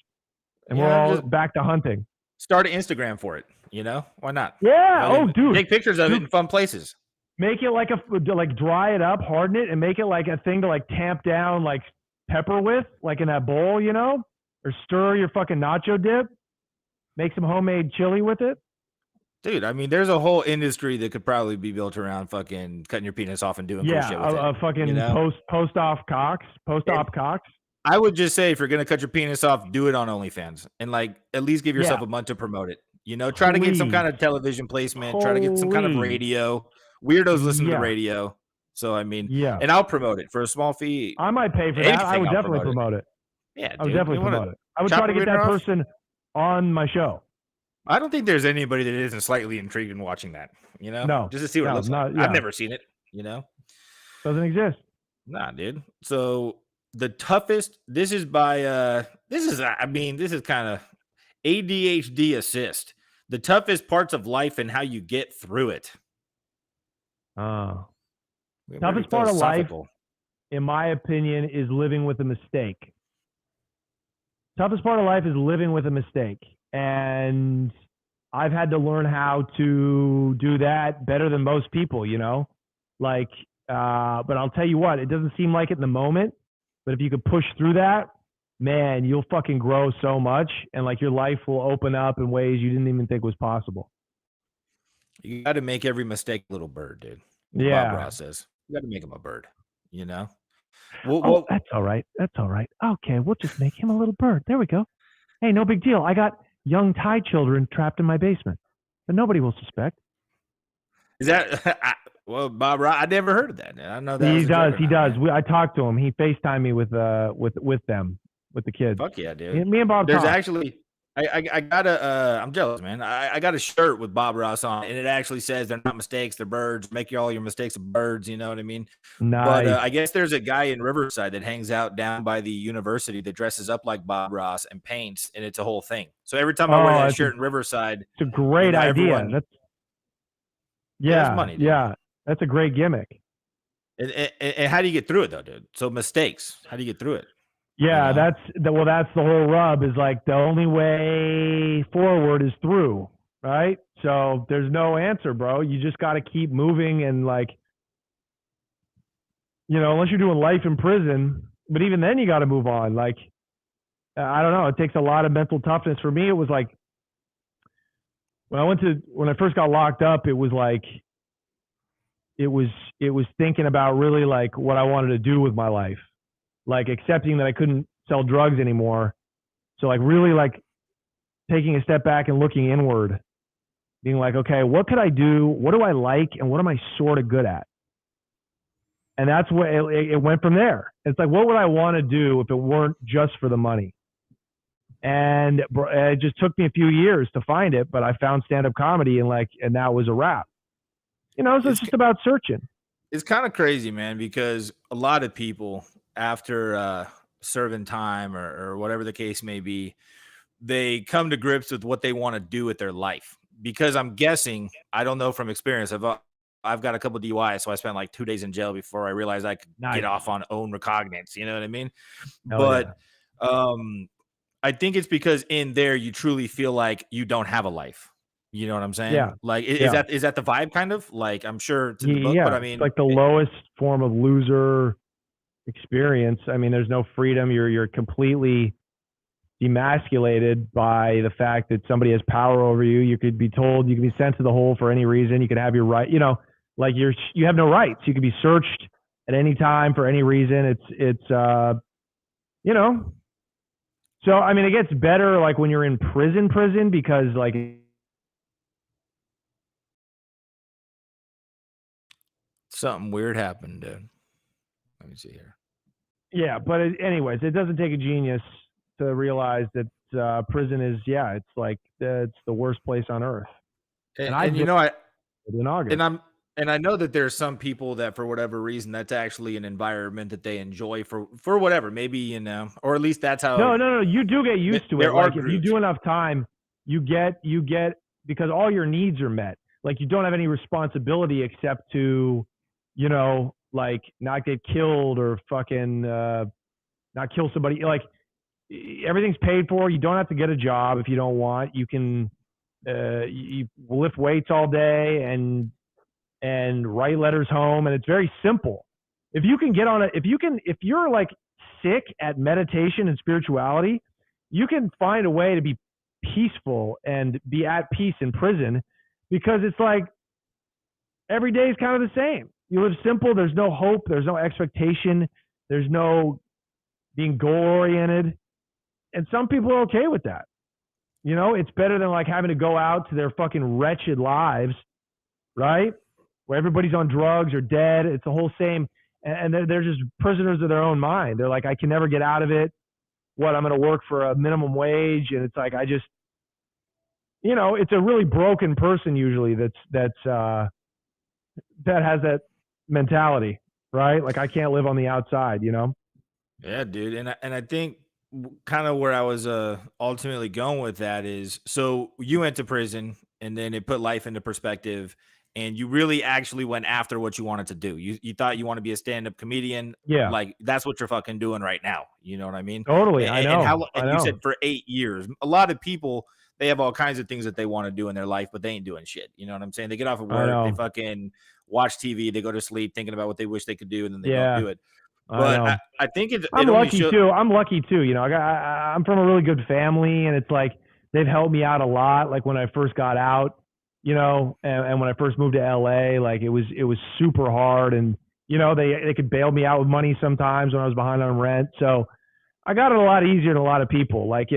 and we're all back to hunting. Start an Instagram for it. You know, why not? Yeah. Oh, dude. Take pictures of it in fun places. Make it like dry it up, harden it, and make it like a thing to like tamp down like pepper with, like in that bowl, you know, or stir your fucking nacho dip. Make some homemade chili with it. Dude, I mean, there's a whole industry that could probably be built around fucking cutting your penis off and doing cool shit with it. Fucking, you know? post-op cocks. I would just say, if you're gonna cut your penis off, do it on OnlyFans, and like at least give yourself a month to promote it. You know, try to get some kind of television placement. Try to get some kind of radio. Weirdos listen to radio, so I mean, and I'll promote it for a small fee. I might pay for that. I would definitely promote it. Yeah, I would definitely promote it. I would try to get that person on my show. I don't think there's anybody that isn't slightly intrigued in watching that. You know, no, just to see what it looks like. I've never seen it. You know, doesn't exist. Nah, dude. So the toughest. This is by. This is kind of ADHD assist. The toughest parts of life and how you get through it. Toughest part of life, in my opinion, is living with a mistake. Toughest part of life is living with a mistake. And I've had to learn how to do that better than most people, you know? Like, but I'll tell you what, it doesn't seem like it in the moment. But if you could push through that, man, you'll fucking grow so much, and like your life will open up in ways you didn't even think was possible. You got to make every mistake a little bird, dude. Yeah. Bob Ross says you got to make him a bird, you know? That's all right. That's all right. Okay, we'll just make him a little bird. There we go. Hey, no big deal. I got young Thai children trapped in my basement, but nobody will suspect. Is that... Well, Bob Ross, I never heard of that. I know that he does. I talked to him. He FaceTimed me with them. With the kids. Fuck yeah, dude. Me and Bob There's talk. actually I got I'm jealous, man. I got a shirt with Bob Ross on, and it actually says they're not mistakes, they're birds. Make all your mistakes of birds, you know what I mean? Nice. But I guess there's a guy in Riverside that hangs out down by the university that dresses up like Bob Ross and paints, and it's a whole thing. So every time I wear that shirt in Riverside, it's a great idea. That's money, dude. Yeah, that's a great gimmick. And how do you get through it though, dude? So mistakes, how do you get through it? Yeah, that's the whole rub, is like the only way forward is through, right? So there's no answer, bro. You just got to keep moving, and like, you know, unless you're doing life in prison, but even then you got to move on. Like, I don't know. It takes a lot of mental toughness. For me, it was like, when I first got locked up, it was like, it was thinking about really like what I wanted to do with my life. Like accepting that I couldn't sell drugs anymore. So like really like taking a step back and looking inward, being like, okay, what could I do? What do I like? And what am I sort of good at? And that's what it went from there. It's like, what would I want to do if it weren't just for the money? And it just took me a few years to find it, but I found stand-up comedy, and that was a wrap. You know, so it's just about searching. it's kind of crazy, man, because a lot of people after serving time or whatever the case may be, they come to grips with what they want to do with their life. Because I'm guessing, I don't know from experience, I've got a couple DUIs, so I spent like 2 days in jail before I realized I could Nice. get off on own recognizance. You know what I mean? Hell But yeah. I think it's because in there you truly feel like you don't have a life. You know what I'm saying? Yeah. Like, Yeah. is that the vibe kind of? Like, I'm sure it's in the book, but I It's mean, like the lowest form of loser experience. I mean, there's no freedom. You're completely demasculated by the fact that somebody has power over you. You could be told, you could be sent to the hole for any reason. You could have your right, like you have no rights. You could be searched at any time for any reason. It's so I mean, it gets better like when you're in prison because like something weird happened, dude. Let me see here. yeah, but anyways, it doesn't take a genius to realize that prison is it's like it's the worst place on earth. And, I've and you been know, in August. and I know that there's some people that for whatever reason that's actually an environment that they enjoy for whatever, maybe, or at least that's how. No, you do get used to it. There are Like if you do enough time, you get because all your needs are met. Like you don't have any responsibility except to, like not get killed or fucking not kill somebody. Like everything's paid for. You don't have to get a job if you don't want. You can you lift weights all day and write letters home, and it's very simple. If you can get on it, if you're like sick at meditation and spirituality, you can find a way to be peaceful and be at peace in prison because it's like every day is kind of the same. You live simple. There's no hope. There's no expectation. There's no being goal oriented. And some people are okay with that. It's better than like having to go out to their fucking wretched lives, right? Where everybody's on drugs or dead. It's the whole same. And they're just prisoners of their own mind. They're like, I can never get out of it. I'm going to work for a minimum wage. And it's like, it's a really broken person usually that has that mentality, right? Like I can't live on the outside, Yeah, dude. And I think kind of where I was ultimately going with that is, so you went to prison and then it put life into perspective and you really actually went after what you wanted to do. You thought you want to be a stand-up comedian. Yeah. Like that's what you're fucking doing right now. You know what I mean? Totally. I know. And you said for 8 years. A lot of people, they have all kinds of things that they want to do in their life, but they ain't doing shit. You know what I'm saying? They get off of work, they fucking watch TV, they go to sleep thinking about what they wish they could do, and then they don't do it. But I think I'm lucky too. I'm lucky too. I'm from a really good family, and it's like they've helped me out a lot. Like when I first got out, and when I first moved to LA, like it was super hard, and they could bail me out with money sometimes when I was behind on rent. So I got it a lot easier than a lot of people. Like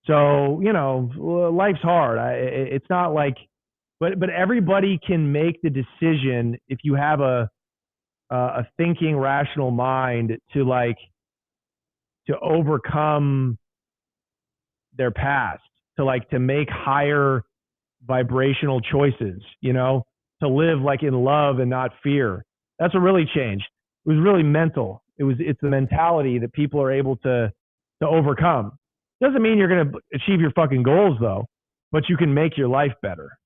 so life's hard. It's not like, but everybody can make the decision if you have a thinking, rational mind to overcome their past, to make higher vibrational choices, to live like in love and not fear. That's what really changed. It was really mental. It's the mentality that people are able to overcome. Doesn't mean you're going to achieve your fucking goals though, but you can make your life better,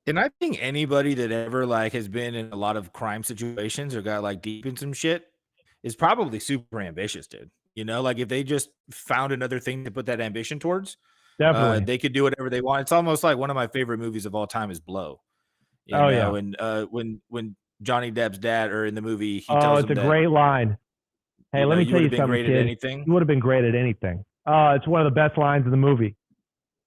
And I think anybody that ever has been in a lot of crime situations or got deep in some shit is probably super ambitious, dude. If they just found another thing to put that ambition towards, definitely they could do whatever they want. It's almost like one of my favorite movies of all time is Blow. Yeah. And when Johnny Depp's dad or in the movie, he tells him it's a great line. Hey, let me tell you something, kid. You would have been great at anything. It's one of the best lines in the movie.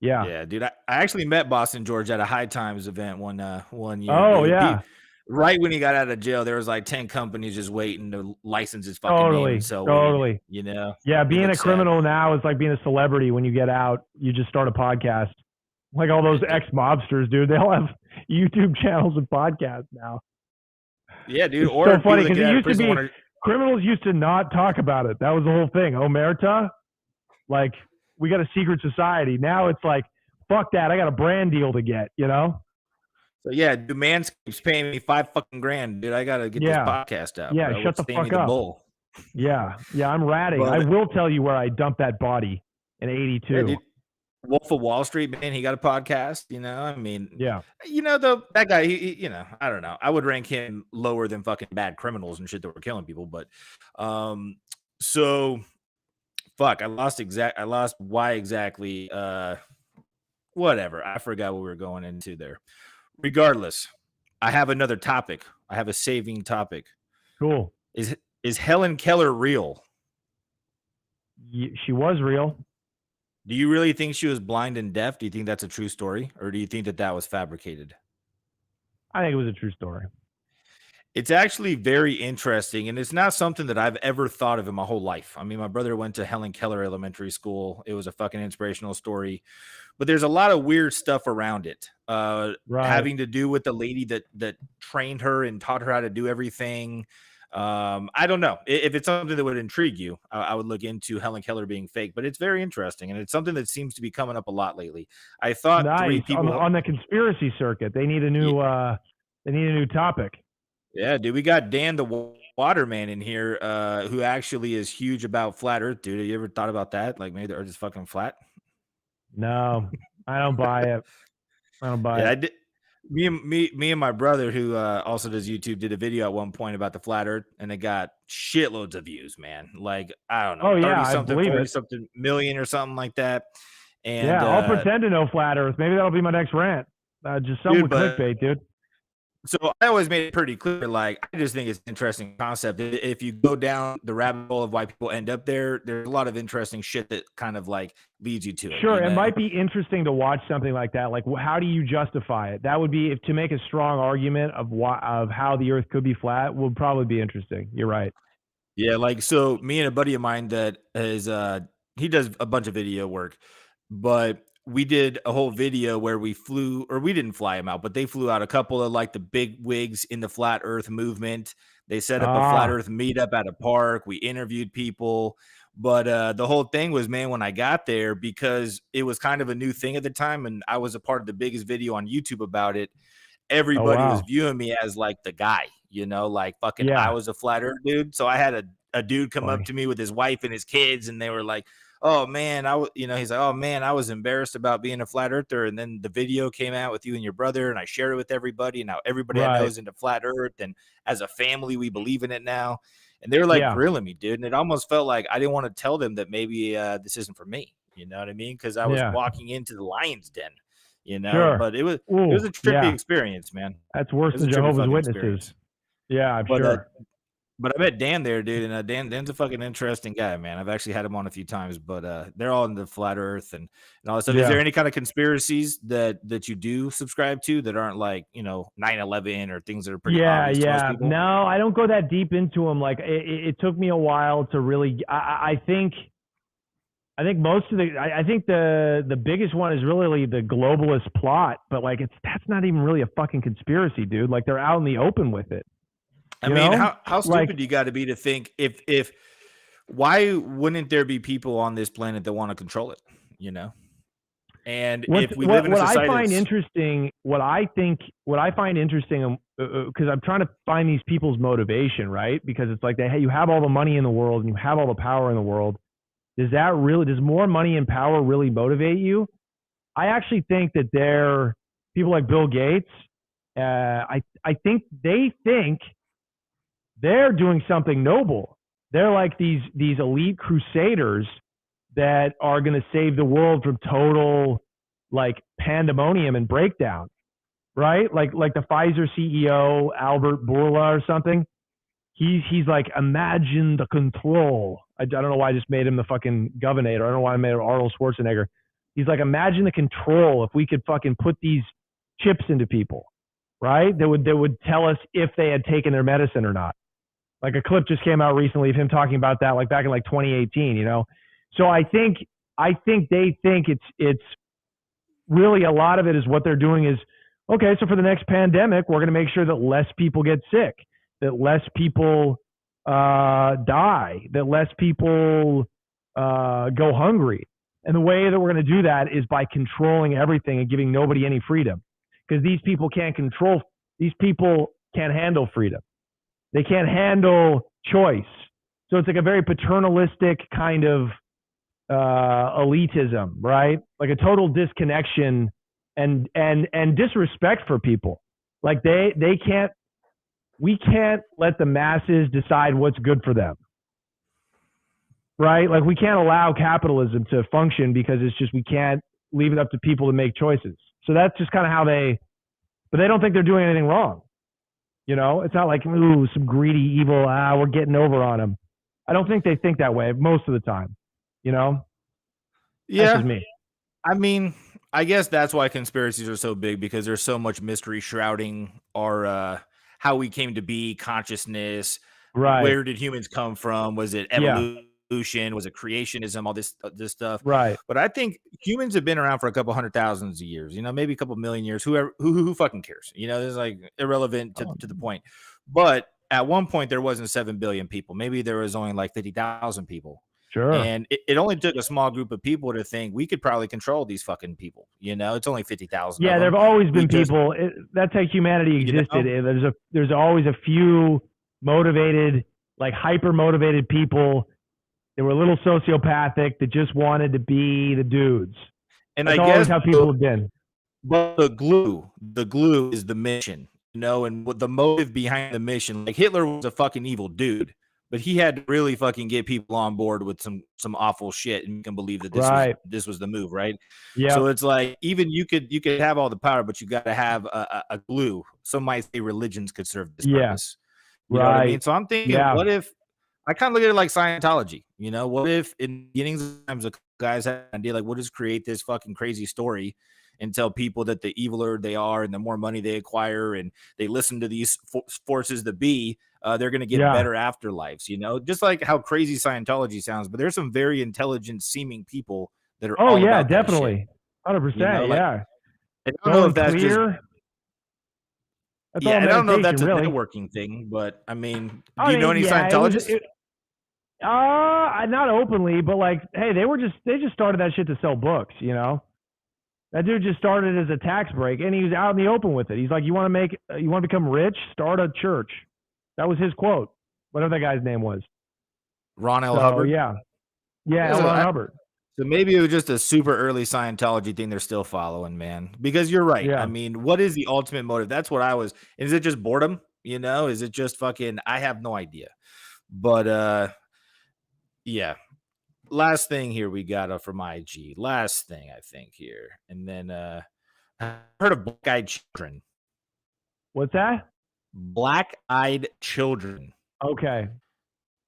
Yeah. Yeah, dude. I actually met Boston George at a High Times event one year. Oh, dude. yeah. Right when he got out of jail, there was 10 companies just waiting to license his fucking name. And so totally. Yeah, being a criminal now is like being a celebrity. When you get out, you just start a podcast. Like all those ex-mobsters, dude. They all have YouTube channels and podcasts now. Yeah, dude. It's so funny because it used to be criminals used to not talk about it. That was the whole thing. Omerta, we got a secret society. Now it's like, fuck that. I got a brand deal to get, So yeah, dude, Manscaped's paying me $5 dude. I gotta get this podcast out, Yeah, bro. shut What's the Sammy fuck the up. Bull? Yeah, I'm ratting. I But will tell you where I dumped that body in yeah, '82. dude, Wolf of Wall Street, man, he got a podcast. I mean, Yeah. that guy, I don't know. I would rank him lower than fucking bad criminals and shit that were killing people. But, so fuck, I lost why exactly. Whatever, I forgot what we were going into there. Regardless, I have another topic. I have a saving topic. Cool. Is Helen Keller real? She was real. Do you really think she was blind and deaf? Do you think that's a true story? Or do you think that was fabricated? I think it was a true story. It's actually very interesting, and it's not something that I've ever thought of in my whole life. I mean, my brother went to Helen Keller Elementary School. It was a fucking inspirational story, but there's a lot of weird stuff around it, having to do with the lady that trained her and taught her how to do everything. I don't know if it's something that would intrigue you. I would look into Helen Keller being fake, but it's very interesting, and it's something that seems to be coming up a lot lately. I thought three people on the conspiracy circuit. They need a new topic. Yeah, dude, we got Dan the Waterman in here, who actually is huge about flat Earth, dude. Have you ever thought about that? Like maybe the Earth is fucking flat? No, I don't buy it. I don't buy it. I did. Me and my brother, who also does YouTube, did a video at one point about the flat Earth, and it got shitloads of views, man. Like I don't know, 40-something million or something like that. And yeah, I'll pretend to know flat Earth. Maybe that'll be my next rant. Just something with clickbait, dude. So I always made it pretty clear, like, I just think it's an interesting concept. If you go down the rabbit hole of why people end up there, there's a lot of interesting shit that kind of like leads you to it. Sure, it might be interesting to watch something like that. Like, how do you justify it? That would be, to make a strong argument of how the Earth could be flat would probably be interesting. You're right. Yeah, like, so me and a buddy of mine that is, he does a bunch of video work, but we did a whole video where we didn't fly him out, but they flew out a couple of like the big wigs in the flat Earth movement. They set up a flat Earth meetup at a park. We interviewed people, but the whole thing was, man, when I got there, because it was kind of a new thing at the time, and I was a part of the biggest video on YouTube about it. Everybody was viewing me as like the guy, like fucking, I was a flat Earth dude. So I had a dude come up to me with his wife and his kids, and they were like, oh man, he's like, oh man, I was embarrassed about being a flat earther. And then the video came out with you and your brother, and I shared it with everybody. And now everybody I know is into flat earth. And as a family, we believe in it now. And they were like grilling me, dude. And it almost felt like I didn't want to tell them that maybe this isn't for me. You know what I mean? Because I was walking into the lion's den, but it was a trippy experience, man. That's worse than Jehovah's Witnesses. Experience. Yeah, I'm sure. But I met Dan there, dude, and Dan's a fucking interesting guy, man. I've actually had him on a few times, but they're all into flat Earth and all that stuff. Is there any kind of conspiracies that you do subscribe to that aren't like 9/11 or things that are pretty obvious to most people? No, I don't go that deep into them. Like it took me a while to really. I think most of I think the biggest one is really the globalist plot, but like that's not even really a fucking conspiracy, dude. Like they're out in the open with it. I mean, how stupid you got to be to think if why wouldn't there be people on this planet that want to control it? And if we live in a society, what I find interesting, because I'm trying to find these people's motivation, right? Because it's like you have all the money in the world and you have all the power in the world. Does more money and power really motivate you? I actually think that people like Bill Gates. I think they think they're doing something noble. They're like these elite crusaders that are going to save the world from total like pandemonium and breakdown, right? Like the Pfizer CEO, Albert Bourla or something. He's like, imagine the control. I don't know why I just made him the fucking governor. I don't know why I made him Arnold Schwarzenegger. He's like, imagine the control if we could fucking put these chips into people, right? That would tell us if they had taken their medicine or not. Like a clip just came out recently of him talking about that, like back in like 2018, So I think they think it's really a lot of it is what they're doing is, okay, so for the next pandemic, we're going to make sure that less people get sick, that less people die, that less people go hungry. And the way that we're going to do that is by controlling everything and giving nobody any freedom. because these people can't control. These people can't handle freedom. They can't handle choice. So it's like a very paternalistic kind of elitism, right? Like a total disconnection and disrespect for people. Like they can't. We can't let the masses decide what's good for them, right? Like we can't allow capitalism to function because it's just we can't leave it up to people to make choices. So that's just kind of how but they don't think they're doing anything wrong. You know, it's not like, ooh, some greedy evil, we're getting over on them. I don't think they think that way most of the time, you know? Yeah. That's just me. I mean, I guess that's why conspiracies are so big, because there's so much mystery shrouding our how we came to be, consciousness. Right. Where did humans come from? Was it evolution? Was it creationism? All this stuff. Right. But I think humans have been around for a couple 100,000 of years. You know, maybe a couple million years. Who fucking cares? You know, this is like irrelevant to the point. But at one point, there wasn't 7 billion people. Maybe there was only like 50,000 people. Sure. And it only took a small group of people to think we could probably control these fucking people. You know, it's only 50,000. Yeah, there have always been people. That's how humanity existed. You know? There's always a few motivated, like hyper motivated people. They were a little sociopathic that just wanted to be the dudes. And that's I always guess how people have been. But the glue is the mission, you know, and what the motive behind the mission. Like Hitler was a fucking evil dude, but he had to really fucking get people on board with some awful shit and make them believe that this was the move, right? Yeah. So it's like even you could have all the power, but you got to have a glue. Some might say religions could serve this purpose. You know what I mean? So I'm thinking, what if I kind of look at it like Scientology? You know, what if in the beginnings of times, the guys had an idea like, we'll just create this fucking crazy story and tell people that the eviler they are and the more money they acquire and they listen to these forces that be, they're going to get better afterlives, you know, just like how crazy Scientology sounds. But there's some very intelligent seeming people that are all about definitely. 100%. You know, like, I don't know if that's just that's I don't know if that's a really. networking thing, but I mean, do you know any Scientologists? Not openly, but like, hey, they just started that shit to sell books, you know. That dude just started as a tax break, and he was out in the open with it. He's like, you want to become rich? Start a church. That was his quote. Whatever that guy's name was. Ron L. Hubbard. Yeah, Ron Hubbard. So maybe it was just a super early Scientology thing they're still following, man. Because you're right. Yeah. I mean, what is the ultimate motive? That's what I was. Is it just boredom? You know, is it just fucking? I have no idea. But yeah. Last thing here we got from IG. Last thing I think here, and then I heard of black-eyed children. What's that? Black-eyed children. Okay,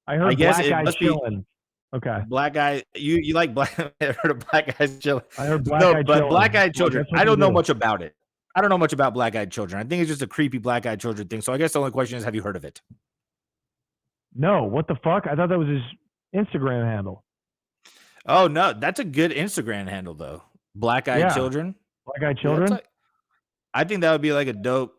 I heard black-eyed children. Okay. Black eye, you like black? I heard of black-eyed children. I heard black-eyed children. Black-eyed children. I don't know much about it. I don't know much about black-eyed children. I think it's just a creepy black-eyed children thing. So I guess the only question is, have you heard of it? No. What the fuck? I thought that was his Instagram handle. Oh no, that's a good Instagram handle though. Black-eyed children. Black-eyed children. I think that would be like a dope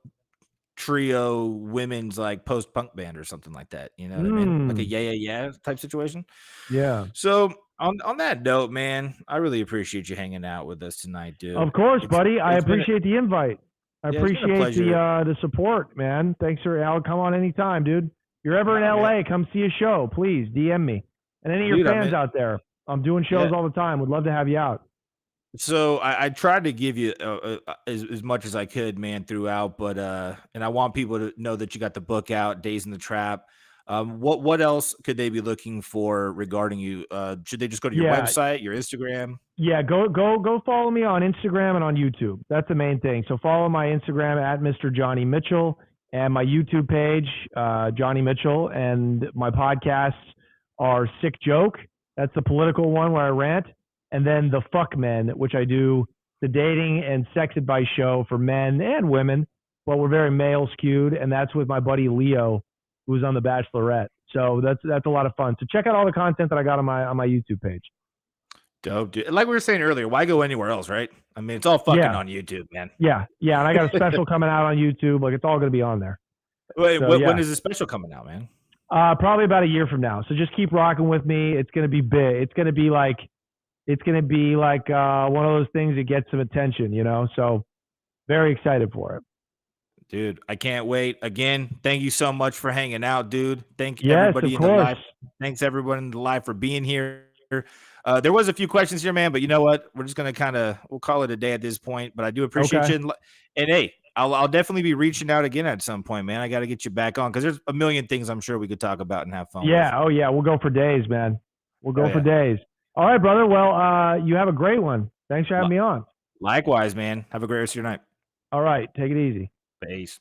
trio women's like post-punk band or something like that. You know what I mean? Like a yeah type situation. Yeah. So on that note, man, I really appreciate you hanging out with us tonight, dude. Of course, buddy. I appreciate the invite. I appreciate the support, man. Thanks for Al. Come on anytime, dude. If you're ever in LA, come see a show. Please DM me. And any of your fans out there. I'm doing shows all the time. Would love to have you out. So I tried to give you as much as I could, man, throughout. But and I want people to know that you got the book out, Days in the Trap. What else could they be looking for regarding you? Should they just go to your website, your Instagram? Yeah, go follow me on Instagram and on YouTube. That's the main thing. So follow my Instagram at Mr. Johnny Mitchell and my YouTube page, Johnny Mitchell, and my podcasts are Sick Joke. That's the political one where I rant. And then The Fuck Men, which I do the dating and sex advice show for men and women, but we're very male skewed. And that's with my buddy Leo, who's on The Bachelorette. So that's a lot of fun. So check out all the content that I got on my YouTube page. Dope, dude. Like we were saying earlier, why go anywhere else, right? I mean, it's all fucking on YouTube, man. Yeah. And I got a special coming out on YouTube. Like, it's all going to be on there. Wait, when is the special coming out, man? Probably about a year from now. So just keep rocking with me. It's going to be big. It's going to be like one of those things that gets some attention, you know? So Very excited for it. Dude, I can't wait. Again, thank you so much for hanging out, dude. Thank Yes, everybody of in the course. live. Thanks everyone in the live for being here. There was a few questions here, man, but you know what? We're just gonna we'll call it a day at this point. But I do appreciate Okay. you, and hey, I'll definitely be reaching out again at some point, man. I got to get you back on because there's a million things I'm sure we could talk about and have fun Yeah. with. Oh yeah. We'll go for days, man. We'll go for yeah. days. All right, brother. Well, you have a great one. Thanks for having me on. Likewise, man. Have a great rest of your night. All right. Take it easy. Peace.